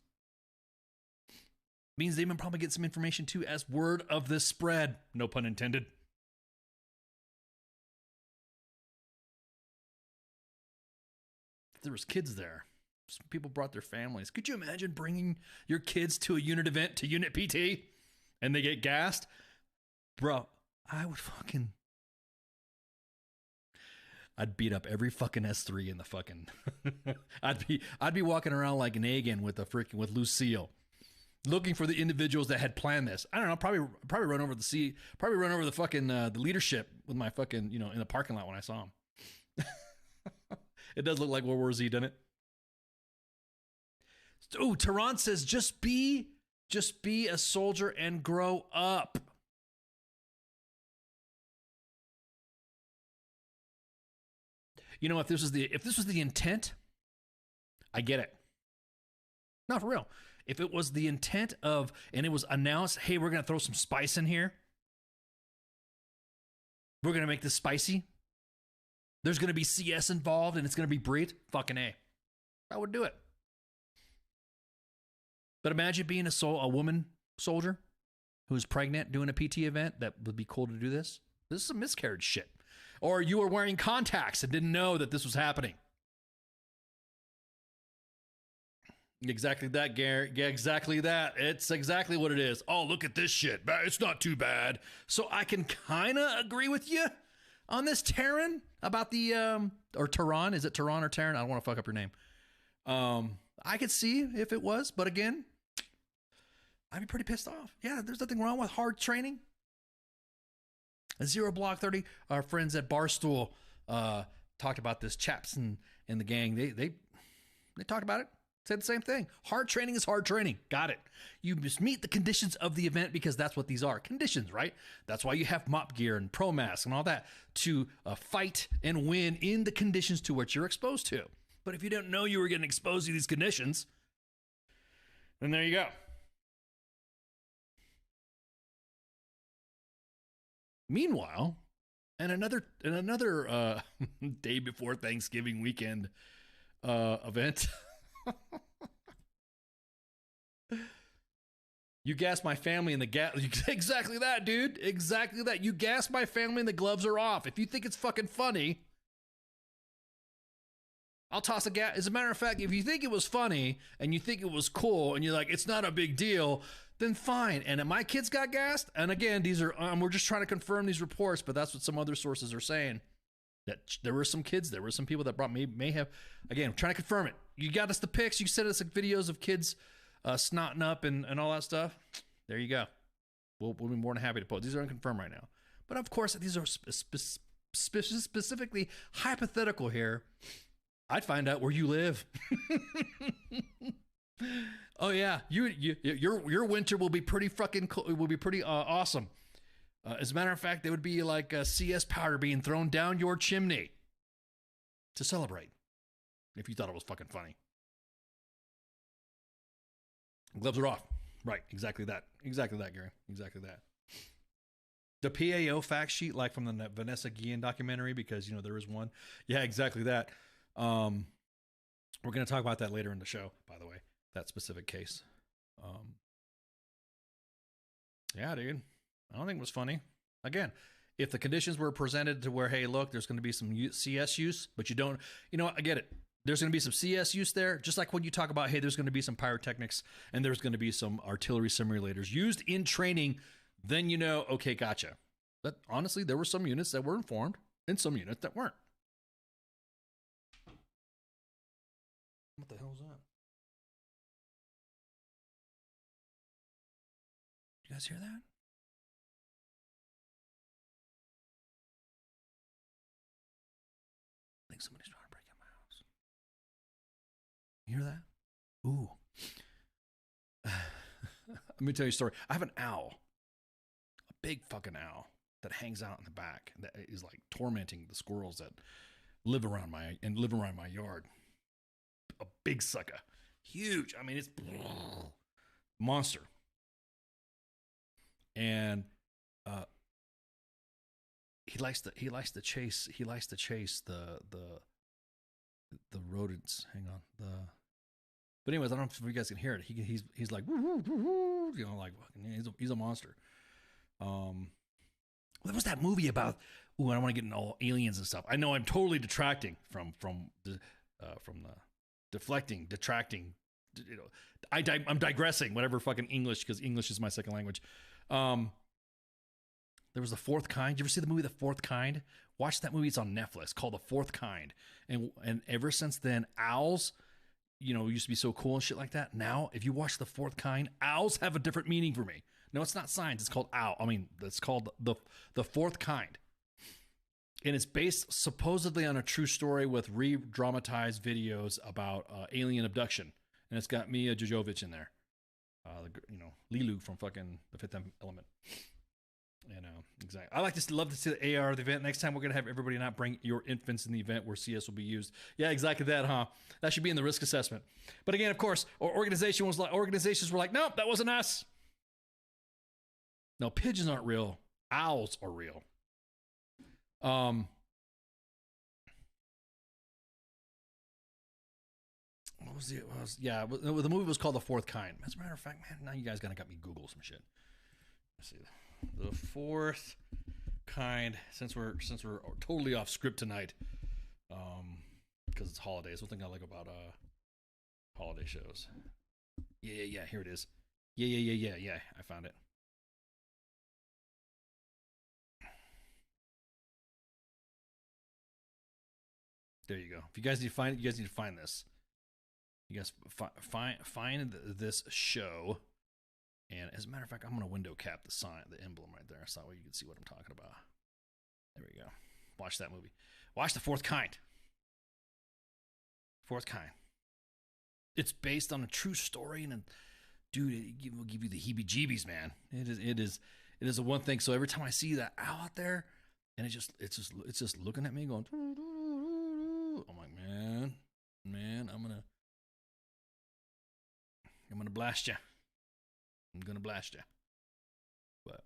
Means they even probably get some information too as word of this spread. No pun intended. There was kids there. Some people brought their families. Could you imagine bringing your kids to a unit event, to unit PT, and they get gassed? Bro, I'd beat up every fucking S3 in the fucking I'd be walking around like Negan with Lucille, looking for the individuals that had planned this. I don't know, probably run over the fucking the leadership with my fucking, in the parking lot when I saw him. It does look like World War Z, doesn't it? Oh, Tehran says, just be a soldier and grow up. If this was the intent, I get it. Not for real. If it was the intent of, and it was announced, hey, we're going to throw some spice in here. We're going to make this spicy. There's going to be CS involved and it's going to be breed. Fucking A. I would do it. But imagine being a woman soldier who's pregnant doing a PT event. That would be cool to do this. This is some miscarriage shit. Or you were wearing contacts and didn't know that this was happening. Exactly that, Gary. Yeah, exactly that. It's exactly what it is. Oh, look at this shit. It's not too bad. So I can kind of agree with you on this, Taryn, about the, or Tehran. Is it Tehran or Taryn? I don't want to fuck up your name. I could see if it was, but again, I'd be pretty pissed off. Yeah, there's nothing wrong with hard training. Zero Block 30, our friends at Barstool talked about this. Chaps and the gang, they talked about it. Said the same thing. Hard training is hard training. Got it. You just meet the conditions of the event because that's what these are. Conditions, right? That's why you have mop gear and pro mask and all that to fight and win in the conditions to which you're exposed to. But if you didn't know you were getting exposed to these conditions, then there you go. Meanwhile, and another day before Thanksgiving weekend event, you gas my family and the gas. Exactly that, dude. Exactly that. You gas my family and the gloves are off. If you think it's fucking funny, I'll toss a gas. As a matter of fact, if you think it was funny and you think it was cool and you're like, it's not a big deal, then fine. And my kids got gassed. And again, these are, we're just trying to confirm these reports, but that's what some other sources are saying. That there were some kids, there were some people that may have, again, trying to confirm it. You got us the pics. You sent us videos of kids snotting up and all that stuff. There you go. We'll be more than happy to post. These are unconfirmed right now. But of course, these are specifically hypothetical here. I'd find out where you live. Oh yeah, your winter will be pretty fucking cool. Will be pretty awesome. As a matter of fact, there would be like CS powder being thrown down your chimney to celebrate. If you thought it was fucking funny, gloves are off. Right, exactly that, Gary, exactly that. The PAO fact sheet, like from the Vanessa Guillen documentary, because there is one. Yeah, exactly that. We're going to talk about that later in the show, by the way, that specific case. Yeah, dude, I don't think it was funny. Again, if the conditions were presented to where, hey, look, there's going to be some CS use, but you don't, I get it. There's going to be some CS use there, just like when you talk about, hey, there's going to be some pyrotechnics and there's going to be some artillery simulators used in training, then okay, gotcha. But honestly, there were some units that were informed and some units that weren't. What the hell is that? You guys hear that? I think somebody's trying to break in my house. You hear that? Ooh. Let me tell you a story. I have an owl. A big fucking owl that hangs out in the back that is like tormenting the squirrels that live around my yard. A big sucker. Huge. I mean, it's monster. And he likes to chase the rodents. Hang on. But anyways, I don't know if you guys can hear it. He's like, like he's a monster. What was that movie about? Ooh, I don't want to get into all aliens and stuff. I know I'm totally detracting from the deflecting, detracting. I'm digressing. Whatever fucking English, because English is my second language. There was The Fourth Kind. You ever see the movie The Fourth Kind? Watch that movie. It's on Netflix, called The Fourth Kind. And ever since then, owls, used to be so cool and shit like that. Now, if you watch The Fourth Kind, owls have a different meaning for me. No, it's not science. It's called owl. I mean, it's called the Fourth Kind. And it's based supposedly on a true story with re-dramatized videos about alien abduction. And it's got Mia Jovovich in there. Lilu from fucking The Fifth Element. Exactly. I love to see the AR of the event. Next time we're going to have everybody not bring your infants in the event where CS will be used. Yeah, exactly that, huh? That should be in the risk assessment. But again, of course, organizations were like, nope, that wasn't us. No, pigeons aren't real. Owls are real. What was it? The movie was called The Fourth Kind. As a matter of fact, man, now you guys got me Google some shit. Let's see. The Fourth Kind, since we're totally off script tonight, because it's holidays. One thing I like about holiday shows. Yeah, here it is. Yeah, I found it. There you go. If you guys need to find it, you guys need to find this. You guys find this show. And as a matter of fact, I'm going to window cap the sign, the emblem right there, so that way you can see what I'm talking about. There we go. Watch that movie. Watch The Fourth Kind. Fourth Kind. It's based on a true story, and dude, it will give you the heebie-jeebies, man. It is a one thing. So every time I see that owl out there, and it's just looking at me, going, I'm like, man, I'm gonna blast you. I'm gonna blast you. But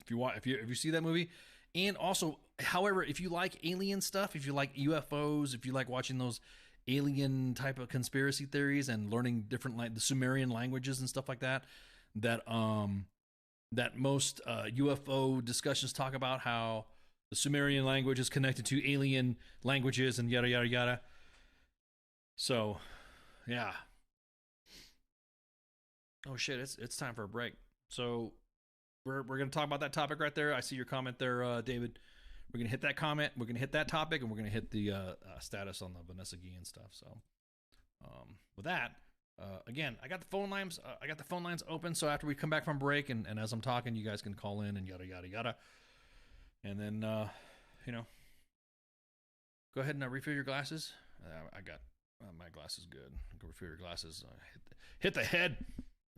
if you see that movie, and also, however, if you like alien stuff, if you like UFOs, if you like watching those alien type of conspiracy theories and learning different the Sumerian languages and stuff like that, that most UFO discussions talk about how the Sumerian language is connected to alien languages and yada, yada, yada. So, yeah. Oh, shit, it's time for a break. So, we're going to talk about that topic right there. I see your comment there, David. We're going to hit that comment. We're going to hit that topic, and we're going to hit the status on the Vanessa Guillen stuff. So, with that, again, I got the phone lines. I got the phone lines open. So after we come back from break, and as I'm talking, you guys can call in and yada yada yada. And then, go ahead and refill your glasses. I got my glasses good. Go refill your glasses. Hit the head.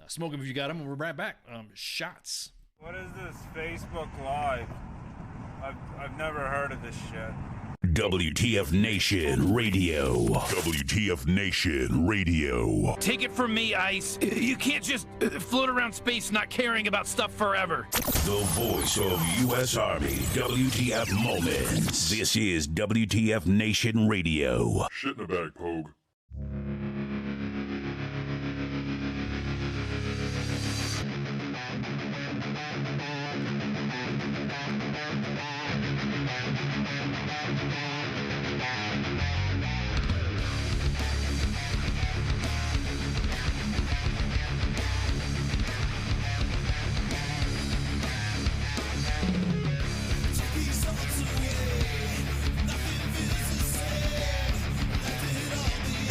Smoke them if you got them. And we're right back. Shots. What is this Facebook Live? I've never heard of this shit. WTF Nation Radio. WTF Nation Radio. Take it from me, Ice. You can't just float around space not caring about stuff forever. The voice of U.S. Army. WTF Moments. This is WTF Nation Radio. Shit in the bag, Pogue. Nothing feels the same. Let it all be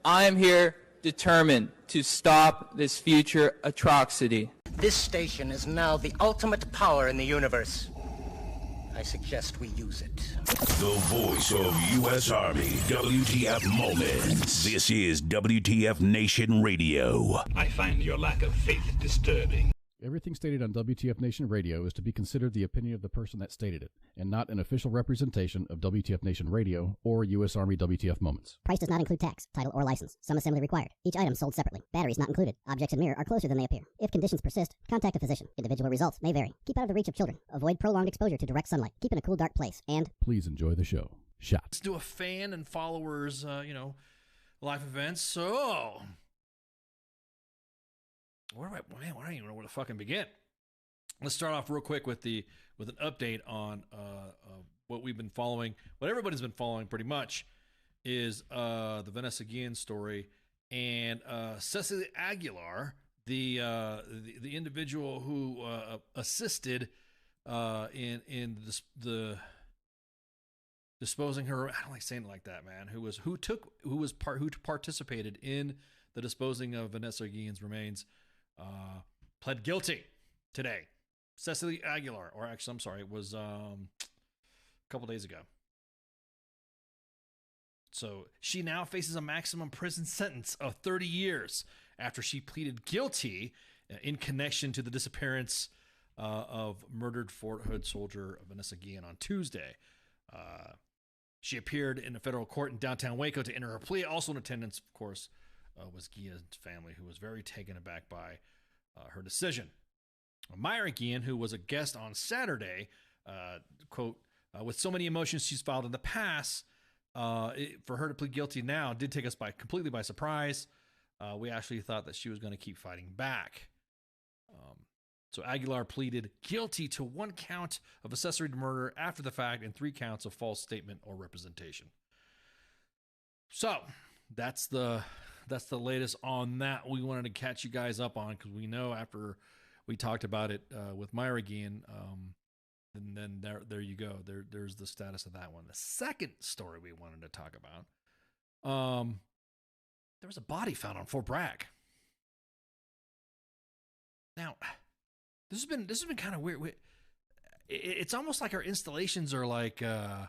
I am here determined to stop this future atrocity. This station is now the ultimate power in the universe. I suggest we use it. The voice of U.S. Army, WTF Moments. This is WTF Nation Radio. I find your lack of faith disturbing. Everything stated on WTF Nation Radio is to be considered the opinion of the person that stated it, and not an official representation of WTF Nation Radio or U.S. Army WTF Moments. Price does not include tax, title, or license. Some assembly required. Each item sold separately. Batteries not included. Objects in mirror are closer than they appear. If conditions persist, contact a physician. Individual results may vary. Keep out of the reach of children. Avoid prolonged exposure to direct sunlight. Keep in a cool, dark place. And please enjoy the show. Shots. Let's do a fan and followers, live events. So, I don't even know where to fucking begin. Let's start off real quick with an update on what we've been following. What everybody's been following pretty much is the Vanessa Guillen story and Cecily Aguilar, the individual who assisted in the disposing her. I don't like saying it like that, man. Who participated in the disposing of Vanessa Guillen's remains, pled guilty today. Cecily Aguilar, or actually, I'm sorry, it was a couple days ago. So she now faces a maximum prison sentence of 30 years after she pleaded guilty in connection to the disappearance of murdered Fort Hood soldier Vanessa Guillen on Tuesday. She appeared in a federal court in downtown Waco to enter her plea. Also in attendance, of course, was Guillen's family, who was very taken aback by her decision. Myra Guillen, who was a guest on Saturday, quote, with so many emotions she's filed in the past, for her to plead guilty now did take us completely by surprise. We actually thought that she was going to keep fighting back. So Aguilar pleaded guilty to 1 count of accessory to murder after the fact and 3 counts of false statement or representation. So that's the latest on that. We wanted to catch you guys up on, because we know after we talked about it with Myra Guillen, and then there you go. There's the status of that one. The second story we wanted to talk about, there was a body found on Fort Bragg. Now, this has been kind of weird. It's almost like our installations are like I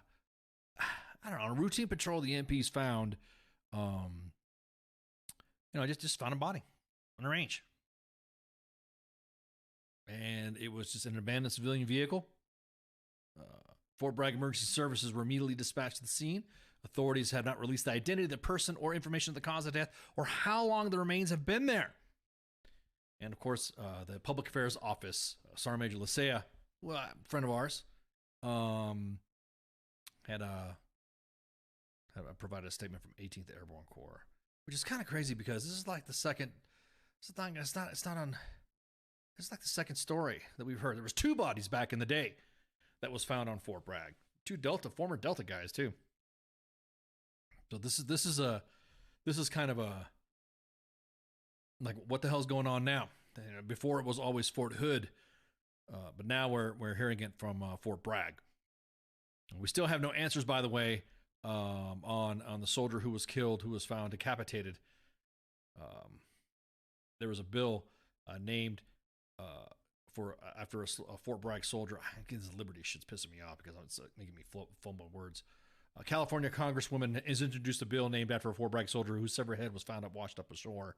don't know, on a routine patrol. The MPs found, just found a body on a range. And it was just an abandoned civilian vehicle. Fort Bragg Emergency Services were immediately dispatched to the scene. Authorities have not released the identity of the person or information of the cause of death or how long the remains have been there. And, of course, the Public Affairs Office, Sergeant Major Lasea, a friend of ours, had provided a statement from 18th Airborne Corps, which is kind of crazy because this is like the second. It's like the second story that we've heard. There was 2 bodies back in the day that was found on Fort Bragg. 2 former Delta guys too. So this is kind of a, like, what the hell's going on now? Before it was always Fort Hood, but now we're hearing it from Fort Bragg. We still have no answers, by the way, on the soldier who was killed, who was found decapitated. There was a bill named after a Fort Bragg soldier. I think this Liberty shit's pissing me off because it's making me fumble words. A California Congresswoman has introduced a bill named after a Fort Bragg soldier whose severed head was found washed up ashore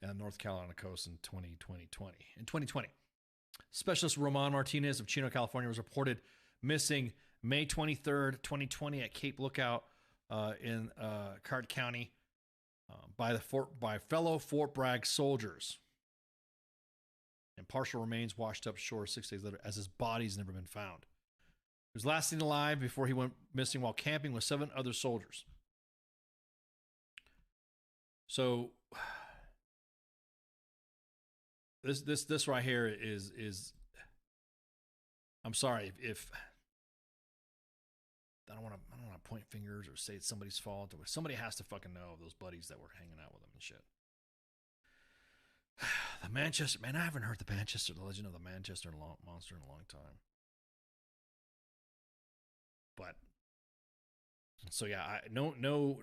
in the North Carolina coast in 2020. Specialist Roman Martinez of Chino, California, was reported missing May 23rd, 2020 at Cape Lookout in Card County by fellow Fort Bragg soldiers. And partial remains washed up shore 6 days later as his body's never been found. He was last seen alive before he went missing while camping with 7 other soldiers. So this right here is I'm sorry if I don't want to point fingers or say it's somebody's fault. Somebody has to fucking know of those buddies that were hanging out with him and shit. The Manchester, man, I haven't heard the legend of the Manchester Monster in a long time. But So yeah, no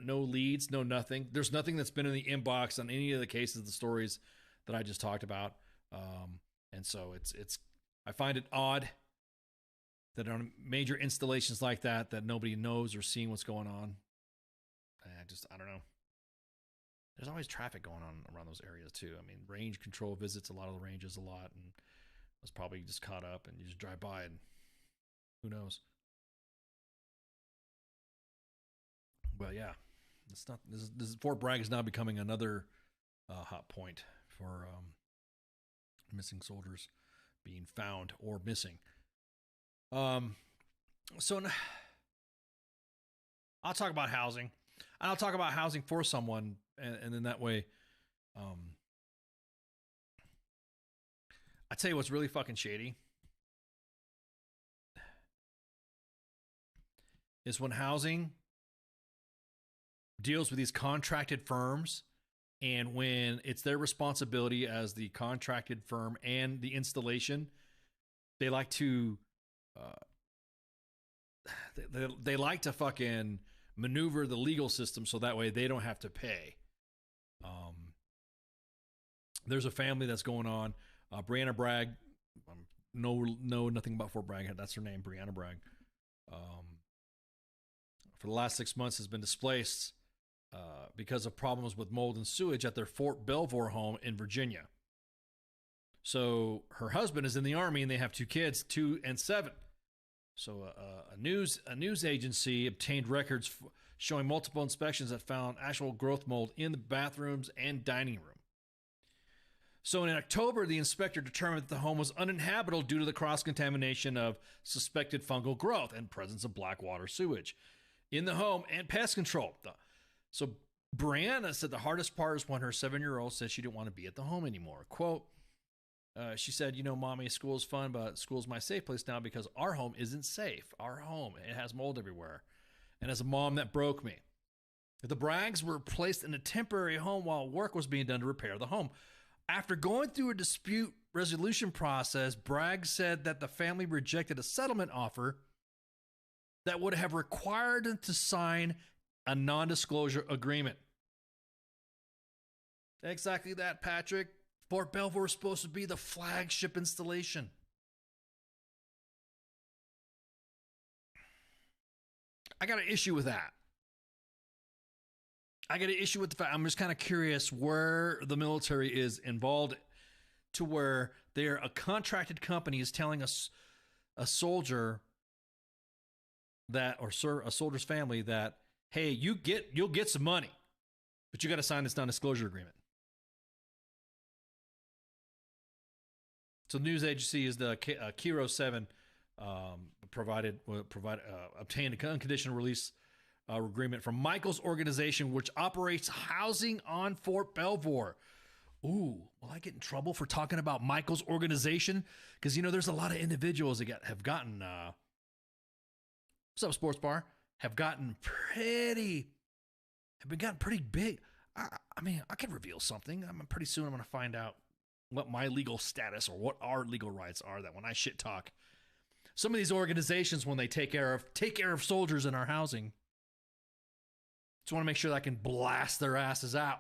leads, no nothing. There's nothing that's been in the inbox on any of the cases, the stories that I just talked about. And so it's I find it odd that on major installations like that nobody knows or seeing what's going on. I don't know. There's always traffic going on around those areas too. I mean, range control visits a lot of the ranges a lot, and was probably just caught up, and you just drive by and who knows. But yeah, it's not. This Fort Bragg is now becoming another hot point for missing soldiers being found or missing. So I'll talk about housing, and I'll talk about housing for someone, and then that way, I tell you what's really fucking shady is when housing deals with these contracted firms, and when it's their responsibility as the contracted firm and the installation, they like to they like to fucking maneuver the legal system so that way they don't have to pay. There's a family that's going on. Brianna Bragg, know nothing about Fort Bragg. That's her name, Brianna Bragg. For the last 6 months has been displaced because of problems with mold and sewage at their Fort Belvoir home in Virginia. So her husband is in the Army, and they have 2 kids, 2 and 7. So a news agency obtained records showing multiple inspections that found actual growth mold in the bathrooms and dining room. So in October, the inspector determined that the home was uninhabitable due to the cross-contamination of suspected fungal growth and presence of black water sewage in the home and pest control. So Brianna said the hardest part is when her 7-year-old said she didn't want to be at the home anymore. Quote, she said, Mommy, school's fun, but school's my safe place now because our home isn't safe. Our home, it has mold everywhere. And as a mom, that broke me. The Braggs were placed in a temporary home while work was being done to repair the home. After going through a dispute resolution process, Bragg said that the family rejected a settlement offer that would have required them to sign a non-disclosure agreement. Exactly that, Patrick. Fort Belvoir was supposed to be the flagship installation. I got an issue with that. I got an issue with the fact, I'm just kind of curious where the military is involved to where they're a contracted company is telling us a soldier that, or a soldier's family that, hey, you'll get some money, but you got to sign this non-disclosure agreement. So the news agency is the Kiro 7 obtained an unconditional release agreement from Michael's organization, which operates housing on Fort Belvoir. Ooh, will I get in trouble for talking about Michael's organization? Because, there's a lot of individuals that have gotten, what's up, Sports Bar? Have gotten pretty big. I mean, I can reveal something. Pretty soon I'm going to find out what my legal status or what our legal rights are, that when I shit talk some of these organizations, when they take care of soldiers in our housing, just want to make sure that I can blast their asses out.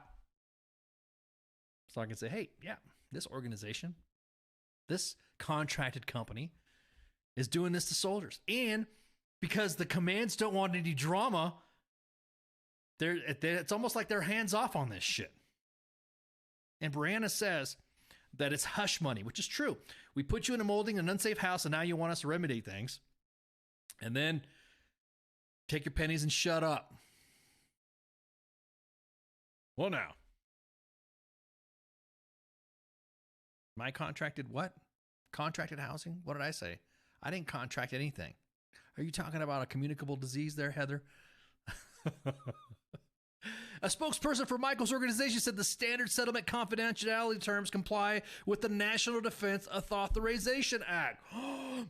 So I can say, hey, yeah, this organization, this contracted company is doing this to soldiers. And because the commands don't want any drama, it's almost like they're hands off on this shit. And Brianna says that it's hush money, which is true. We put you in a molding, an unsafe house, and now you want us to remedy things. And then take your pennies and shut up. Well, now, my contracted what? Contracted housing? What did I say? I didn't contract anything. Are you talking about a communicable disease there, Heather? A spokesperson for Michael's organization said the standard settlement confidentiality terms comply with the National Defense Authorization Act.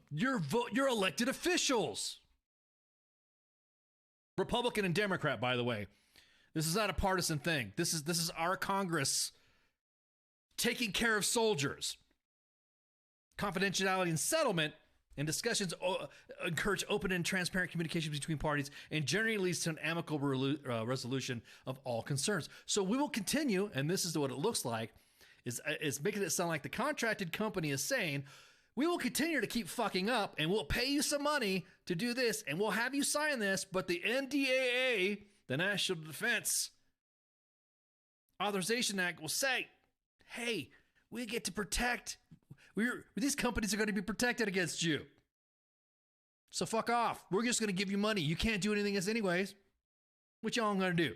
You're elected officials. Republican and Democrat, by the way. This is not a partisan thing. This is our Congress taking care of soldiers. Confidentiality and settlement And discussions encourage open and transparent communication between parties and generally leads to an amicable resolution of all concerns. So we will continue, and this is what it looks like, is making it sound like the contracted company is saying, we will continue to keep fucking up, and we'll pay you some money to do this, and we'll have you sign this, but the NDAA, the National Defense Authorization Act, will say, hey, we get to protect... these companies are going to be protected against you. So fuck off. We're just going to give you money. You can't do anything else anyways. What y'all going to do?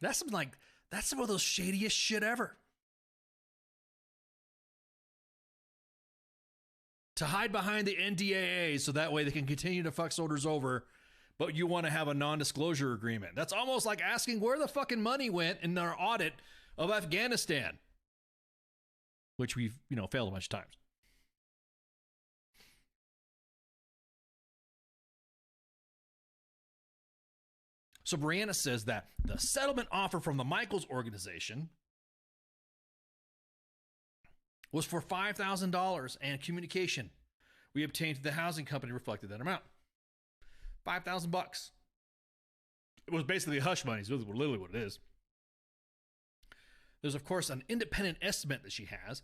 That's some of those shadiest shit ever. To hide behind the NDAA so that way they can continue to fuck soldiers over, but you want to have a non-disclosure agreement. That's almost like asking where the fucking money went in our audit of Afghanistan, which we've, failed a bunch of times. So Brianna says that the settlement offer from the Michaels organization was for $5,000 and communication we obtained to the housing company reflected that amount. $5,000. It was basically hush money. It's literally what it is. There's, of course, an independent estimate that she has.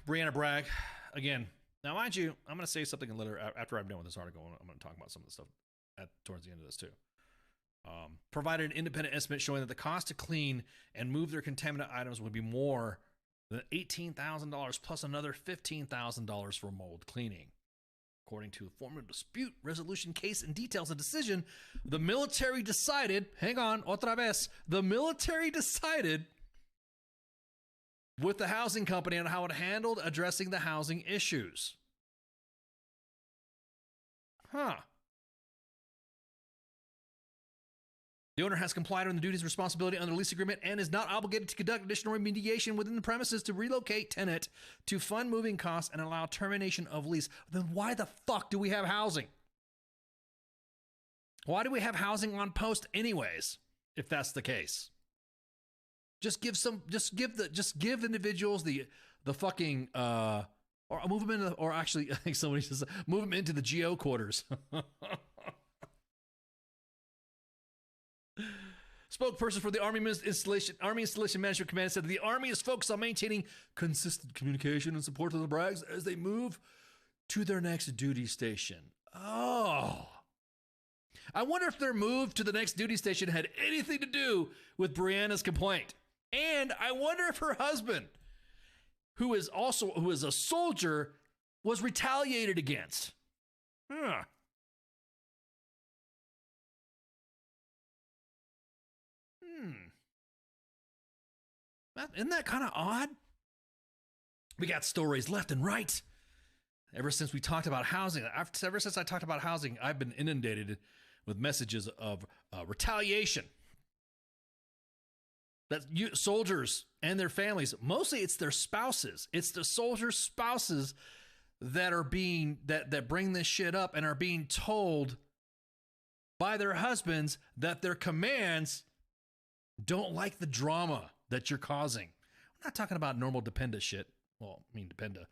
Brianna Bragg, again, now mind you, I'm going to say something later after I'm done with this article. I'm going to talk about some of the stuff towards the end of this too. Provided an independent estimate showing that the cost to clean and move their contaminant items would be more than $18,000 plus another $15,000 for mold cleaning. According to a formal dispute resolution case and details of decision, the military decided, the military decided with the housing company on how it handled addressing the housing issues. The owner has complied with the duties and responsibility under the lease agreement and is not obligated to conduct additional remediation within the premises to relocate tenant, to fund moving costs, and allow termination of lease. Then why the fuck do we have housing? Why do we have housing on post anyways, if that's the case? Just give individuals the fucking or move them into, or actually I think somebody says move them into the GO quarters. Spokesperson for the Army Installation Management Command said that the Army is focused on maintaining consistent communication and support to the Braggs as they move to their next duty station. Oh. I wonder if their move to the next duty station had anything to do with Brianna's complaint. And I wonder if her husband, who is a soldier, was retaliated against. Isn't that kind of odd? We got stories left and right. Ever since we talked about housing, ever since I talked about housing, I've been inundated with messages of retaliation. That soldiers and their families, mostly it's their spouses. It's the soldiers' spouses that are that bring this shit up and are being told by their husbands that their commands don't like the drama that you're causing. I'm not talking about normal Dependa shit. Well, I mean, Dependa.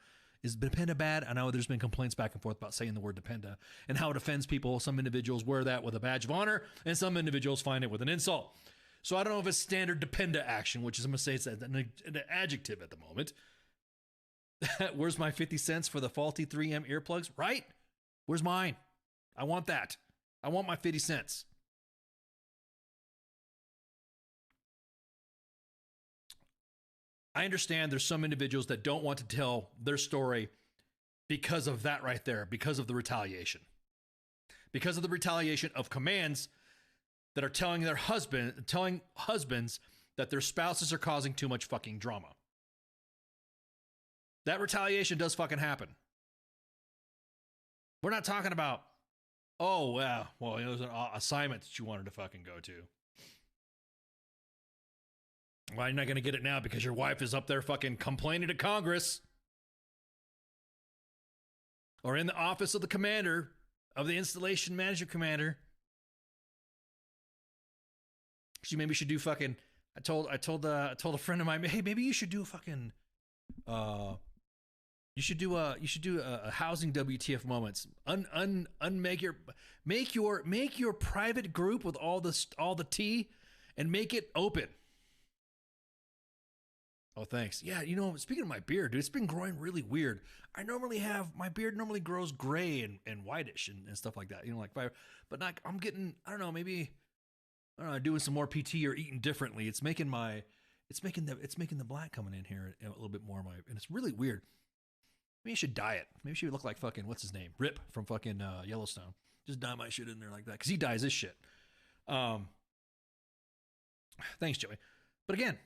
Is Dependa bad? I know there's been complaints back and forth about saying the word Dependa and how it offends people. Some individuals wear that with a badge of honor, and some individuals find it with an insult. So I don't know if it's standard Dependa action, which is, I'm going to say it's an adjective at the moment. Where's my 50 cents for the faulty 3M earplugs? Right? Where's mine? I want that. I want my 50 cents. I understand there's some individuals that don't want to tell their story because of that right there, because of the retaliation. Because of the retaliation of commands that are telling husbands that their spouses are causing too much fucking drama. That retaliation does fucking happen. We're not talking about, well, it was an assignment that you wanted to fucking go to. Well, you're not going to get it now because your wife is up there fucking complaining to Congress. Or in the office of the commander, of the installation manager commander. She maybe should do fucking, I told a friend of mine, hey, maybe you should do a fucking, you should do a housing WTF moments. Make your private group with all the tea, and make it open. Oh, thanks. Yeah, speaking of my beard, dude, it's been growing really weird. My beard normally grows gray and whitish and stuff like that. But not, I'm getting, I don't know, maybe, I don't know, doing some more PT or eating differently. It's making the black coming in here a little bit more. And it's really weird. Maybe you should dye it. Maybe she would look like fucking, what's his name? Rip from fucking Yellowstone. Just dye my shit in there like that. Because he dyes his shit. Thanks, Joey. But again,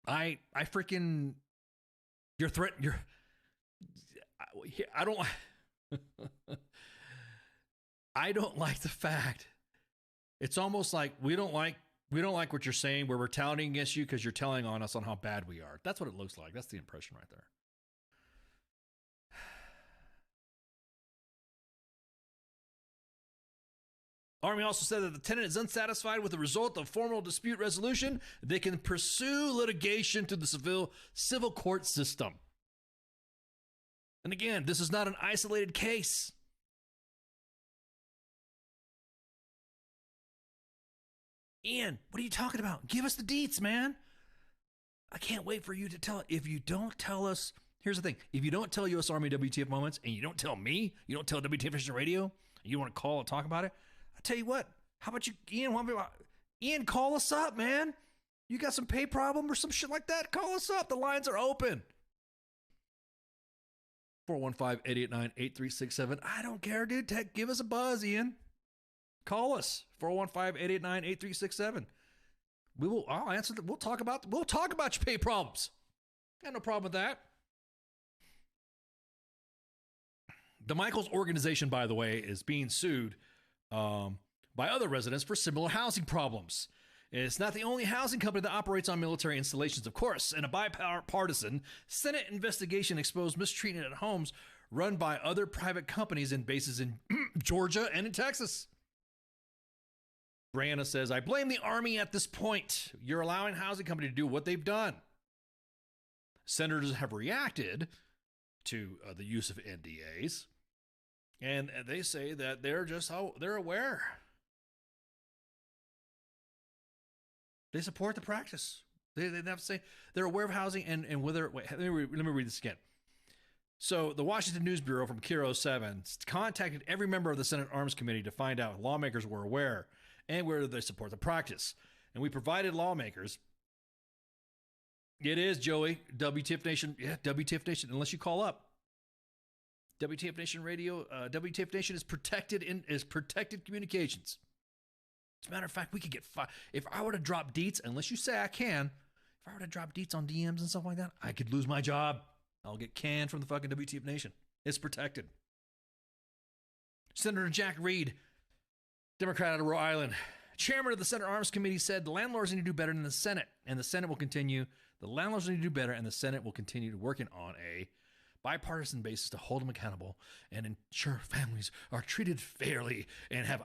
I freaking, I don't I don't like the fact. It's almost like we don't like what you're saying. We're retaliating against you because you're telling on us on how bad we are. That's what it looks like. That's the impression right there. Army also said that if the tenant is unsatisfied with the result of formal dispute resolution, they can pursue litigation to the civil court system. And again, this is not an isolated case. Ian, what are you talking about? Give us the deets, man. I can't wait for you to tell. If you don't tell us, here's the thing. If you don't tell U.S. Army WTF moments, and you don't tell me, you don't tell WTF Nation Radio, and you want to call and talk about it, I tell you what, how about you, Ian, call us up, man. You got some pay problem or some shit like that? Call us up. The lines are open. 415-889-8367. I don't care, dude. Give us a buzz, Ian. Call us. 415-889-8367. I'll answer. We'll talk about your pay problems. Got no problem with that. The Michaels organization, by the way, is being sued by other residents for similar housing problems. It's not the only housing company that operates on military installations, of course. In a bipartisan Senate investigation exposed mistreatment at homes run by other private companies and bases in Georgia and in Texas. Brianna says, I blame the Army at this point. You're allowing housing company to do what they've done. Senators have reacted to the use of NDAs, and they say that they're aware. They support the practice. They have to say they're aware of housing and whether. Wait, let me read this again. So the Washington News Bureau from KIRO 7 contacted every member of the Senate Arms Committee to find out if lawmakers were aware and whether they support the practice. And we provided lawmakers. It is, Joey, WTF Nation. Yeah, WTF Nation, unless you call up. WTF Nation Radio, WTF Nation is protected communications. As a matter of fact, we could get if I were to drop deets, unless you say I can, if I were to drop deets on DMs and stuff like that, I could lose my job. I'll get canned from the fucking WTF Nation. It's protected. Senator Jack Reed, Democrat out of Rhode Island, chairman of the Senate Arms Committee, said the landlords need to do better than the Senate, and the Senate will continue. The landlords need to do better, and the Senate will continue working on a bipartisan basis to hold them accountable and ensure families are treated fairly and have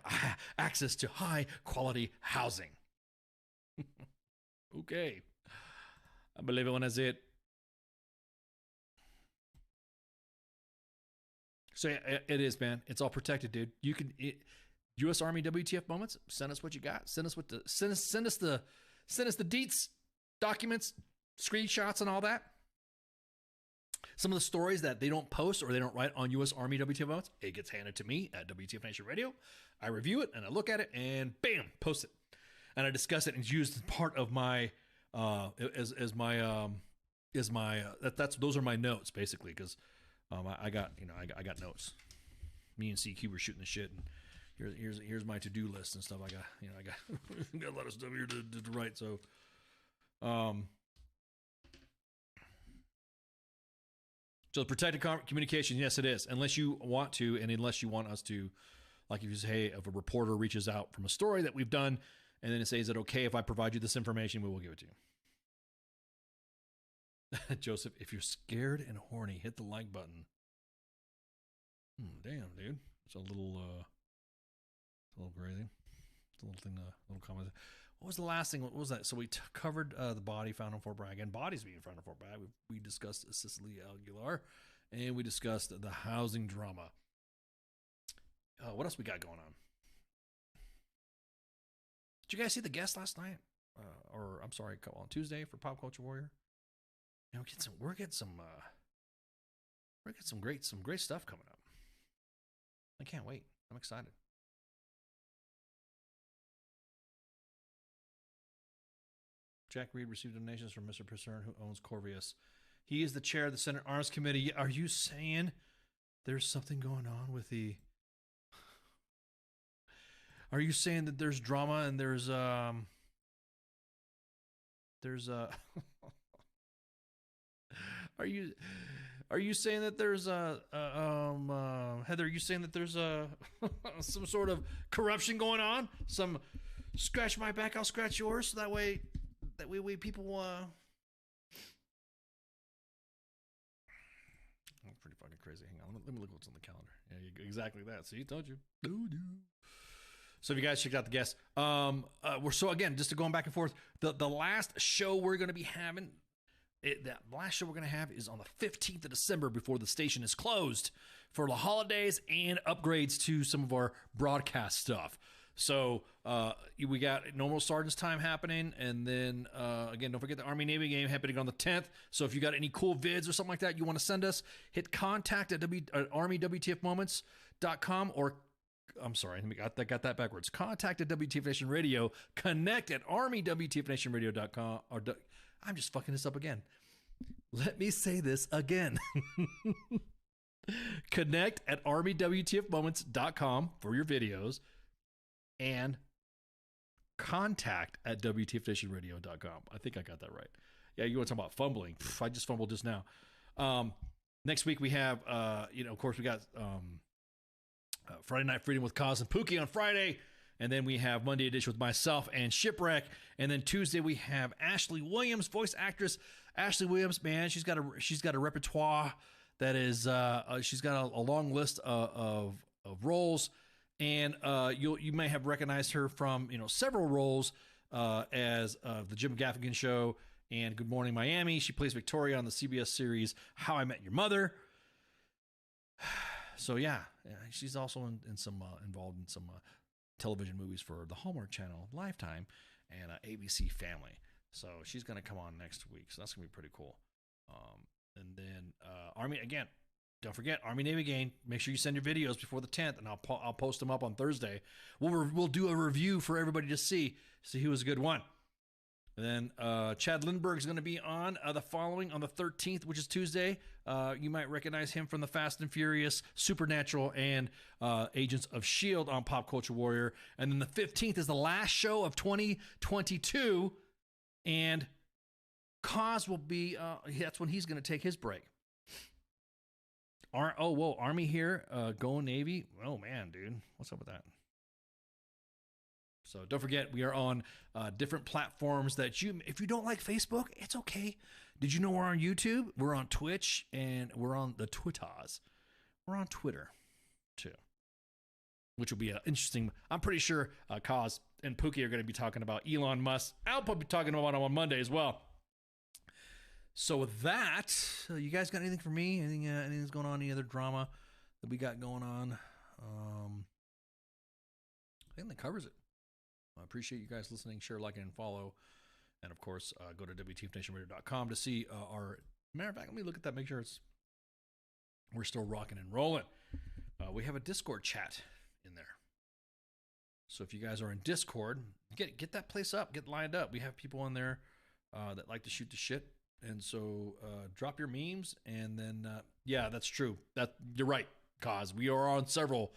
access to high-quality housing. Okay. I believe it when I see it. So yeah, it is, man. It's all protected, dude. You can U.S. Army WTF moments. Send us what you got. Send us the deets, documents, screenshots, and all that. Some of the stories that they don't post or they don't write on U.S. Army WTF moments, it gets handed to me at WTF Nation Radio. I review it and I look at it and bam, post it, and I discuss it and it's used as part of my those are my notes basically because. I got notes. Me and CQ were shooting the shit, and here's my to-do list and stuff. I got a lot of stuff here to write. So, so protected communication, yes, it is. Unless you want to, and unless you want us to, like if you say, hey, if a reporter reaches out from a story that we've done, and then it says, is it okay if I provide you this information? We will give it to you. Joseph, if you're scared and horny, hit the like button. Damn, dude. It's a little crazy. It's a little thing, little comment. what was the last thing? What was that? So we covered the body found in Fort Bragg, and bodies being found in Fort Bragg. We discussed Cicely Aguilar, and we discussed the housing drama. What else we got going on? Did you guys see the guest last night? Or I'm sorry, on Tuesday for Pop Culture Warrior? You know, we're getting some great stuff coming up. I can't wait. I'm excited. Jack Reed received donations from Mr. Pissern, who owns Corvius. He is the chair of the Senate Arms Committee. Are you saying there's something going on with the... Are you saying that there's drama and there's are you saying that there's Heather, are you saying that there's some sort of corruption going on? Some scratch my back, I'll scratch yours, so that way people pretty fucking crazy. Hang on, let me look what's on the calendar. Yeah, exactly that. See, told you. So if you guys checked out the guests, we're just going back and forth. The last show we're going to be having, the last show we're going to have is on the 15th of December before the station is closed for the holidays and upgrades to some of our broadcast stuff. So we got normal Sergeant's Time happening, and then again, don't forget the Army Navy game happening on the 10th. So if you got any cool vids or something like that you want to send us, hit contact at armywtfmoments.com, or I'm sorry, I got that backwards. Contact at WTF Nation Radio. Connect at armywtfnationradio.com. I'm just fucking this up again. Let me say this again. Connect at armywtfmoments.com for your videos, and contact at WTFNationRadio.com. I think I got that right. Yeah, you want to talk about fumbling. I just fumbled just now. Next week we have, of course, we got Friday Night Freedom with Kaz and Pookie on Friday. And then we have Monday edition with myself and Shipwreck. And then Tuesday we have Ashley Williams, voice actress. Ashley Williams, man, she's got a repertoire that is, she's got a long list of roles. And you may have recognized her from several roles as the Jim Gaffigan Show and Good Morning Miami. She plays Victoria on the CBS series How I Met Your Mother. So yeah, she's also involved in some television movies for the Hallmark Channel, Lifetime, and ABC Family. So she's going to come on next week. So that's going to be pretty cool. And then Army again. Don't forget, Army Navy game. Make sure you send your videos before the 10th, and I'll post them up on Thursday. We'll do a review for everybody to see who was a good one. And then Chad Lindbergh's going to be on the the 13th, which is Tuesday. You might recognize him from the Fast and Furious, Supernatural, and Agents of S.H.I.E.L.D. on Pop Culture Warrior. And then the 15th is the last show of 2022, and Kaz will be, that's when he's going to take his break. Army here, go Navy. Oh, man, dude. What's up with that? So don't forget, we are on different platforms that if you don't like Facebook, it's okay. Did you know we're on YouTube? We're on Twitch, and we're on the Twitters. We're on Twitter, too, which will be interesting. I'm pretty sure Kaz and Pookie are going to be talking about Elon Musk. I'll probably be talking about him on Monday as well. So with that, you guys got anything for me? Anything's going on? Any other drama that we got going on? I think that covers it. I appreciate you guys listening. Share, like, and follow. And, of course, go to WTFNationRadio.com to see our... Matter of fact, let me look at that, make sure we're still rocking and rolling. We have a Discord chat in there. So if you guys are in Discord, get that place up. Get lined up. We have people in there that like to shoot the shit. And so drop your memes, and then, yeah, that's true. You're right, Kaz. We are on several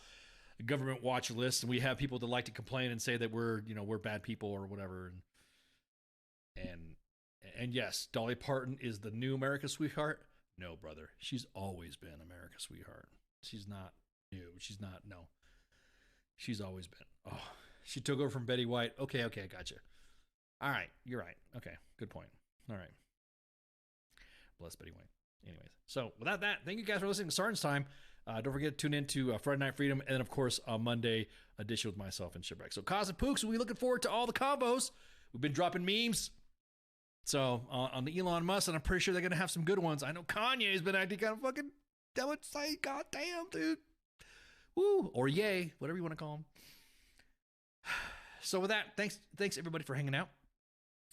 government watch lists, and we have people that like to complain and say that we're bad people or whatever. And yes, Dolly Parton is the new America's sweetheart. No, brother. She's always been America's sweetheart. She's not new. No. She's always been. Oh, she took over from Betty White. Okay, I got you. All right, you're right. Okay, good point. All right. Bless Betty White. Anyways, so without that, thank you guys for listening to Sergeant's Time. Don't forget to tune in to Friday Night Freedom, and then, of course, Monday edition with myself and Shipwreck. So, Kaz and Pooks, we'll be looking forward to all the combos. We've been dropping memes. So on the Elon Musk, and I'm pretty sure they're going to have some good ones. I know Kanye's been acting kind of fucking demonstrate. God damn, dude. Woo. Or yay, whatever you want to call him. So with that, thanks everybody for hanging out.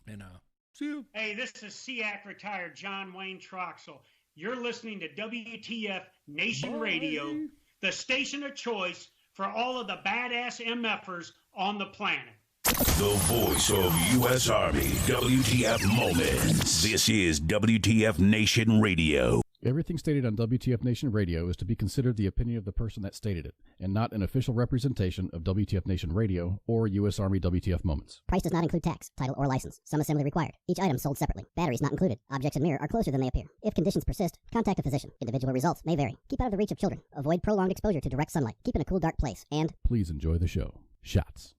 And see you. Hey, this is SEAC retired John Wayne Troxel. You're listening to WTF Nation Radio, the station of choice for all of the badass MFers on the planet. The voice of U.S. Army, WTF Moments. This is WTF Nation Radio. Everything stated on WTF Nation Radio is to be considered the opinion of the person that stated it, and not an official representation of WTF Nation Radio or U.S. Army WTF Moments. Price does not include tax, title, or license. Some assembly required. Each item sold separately. Batteries not included. Objects in mirror are closer than they appear. If conditions persist, contact a physician. Individual results may vary. Keep out of the reach of children. Avoid prolonged exposure to direct sunlight. Keep in a cool, dark place. And please enjoy the show. Shots.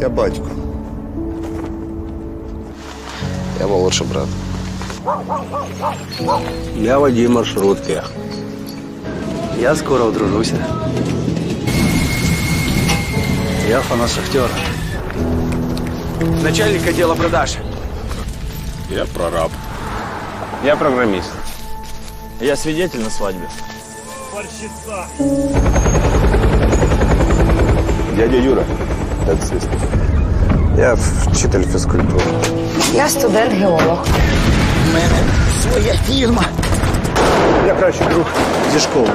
Я батько. Я молодший брат. Я водій маршрутки. Я скоро одружуся. Я фанат Шахтера. Начальник отдела продаж. Я прораб. Я программист. Я свидетель на свадьбе. Борщица. Дядя Юра, таксист. Я вчитель фізкультури. Я студент-геолог. У мене своя фірма. Я кращий друг зі школи.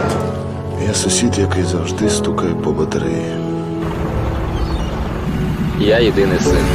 Я сусід, який завжди стукає по батареї. Я єдиний син.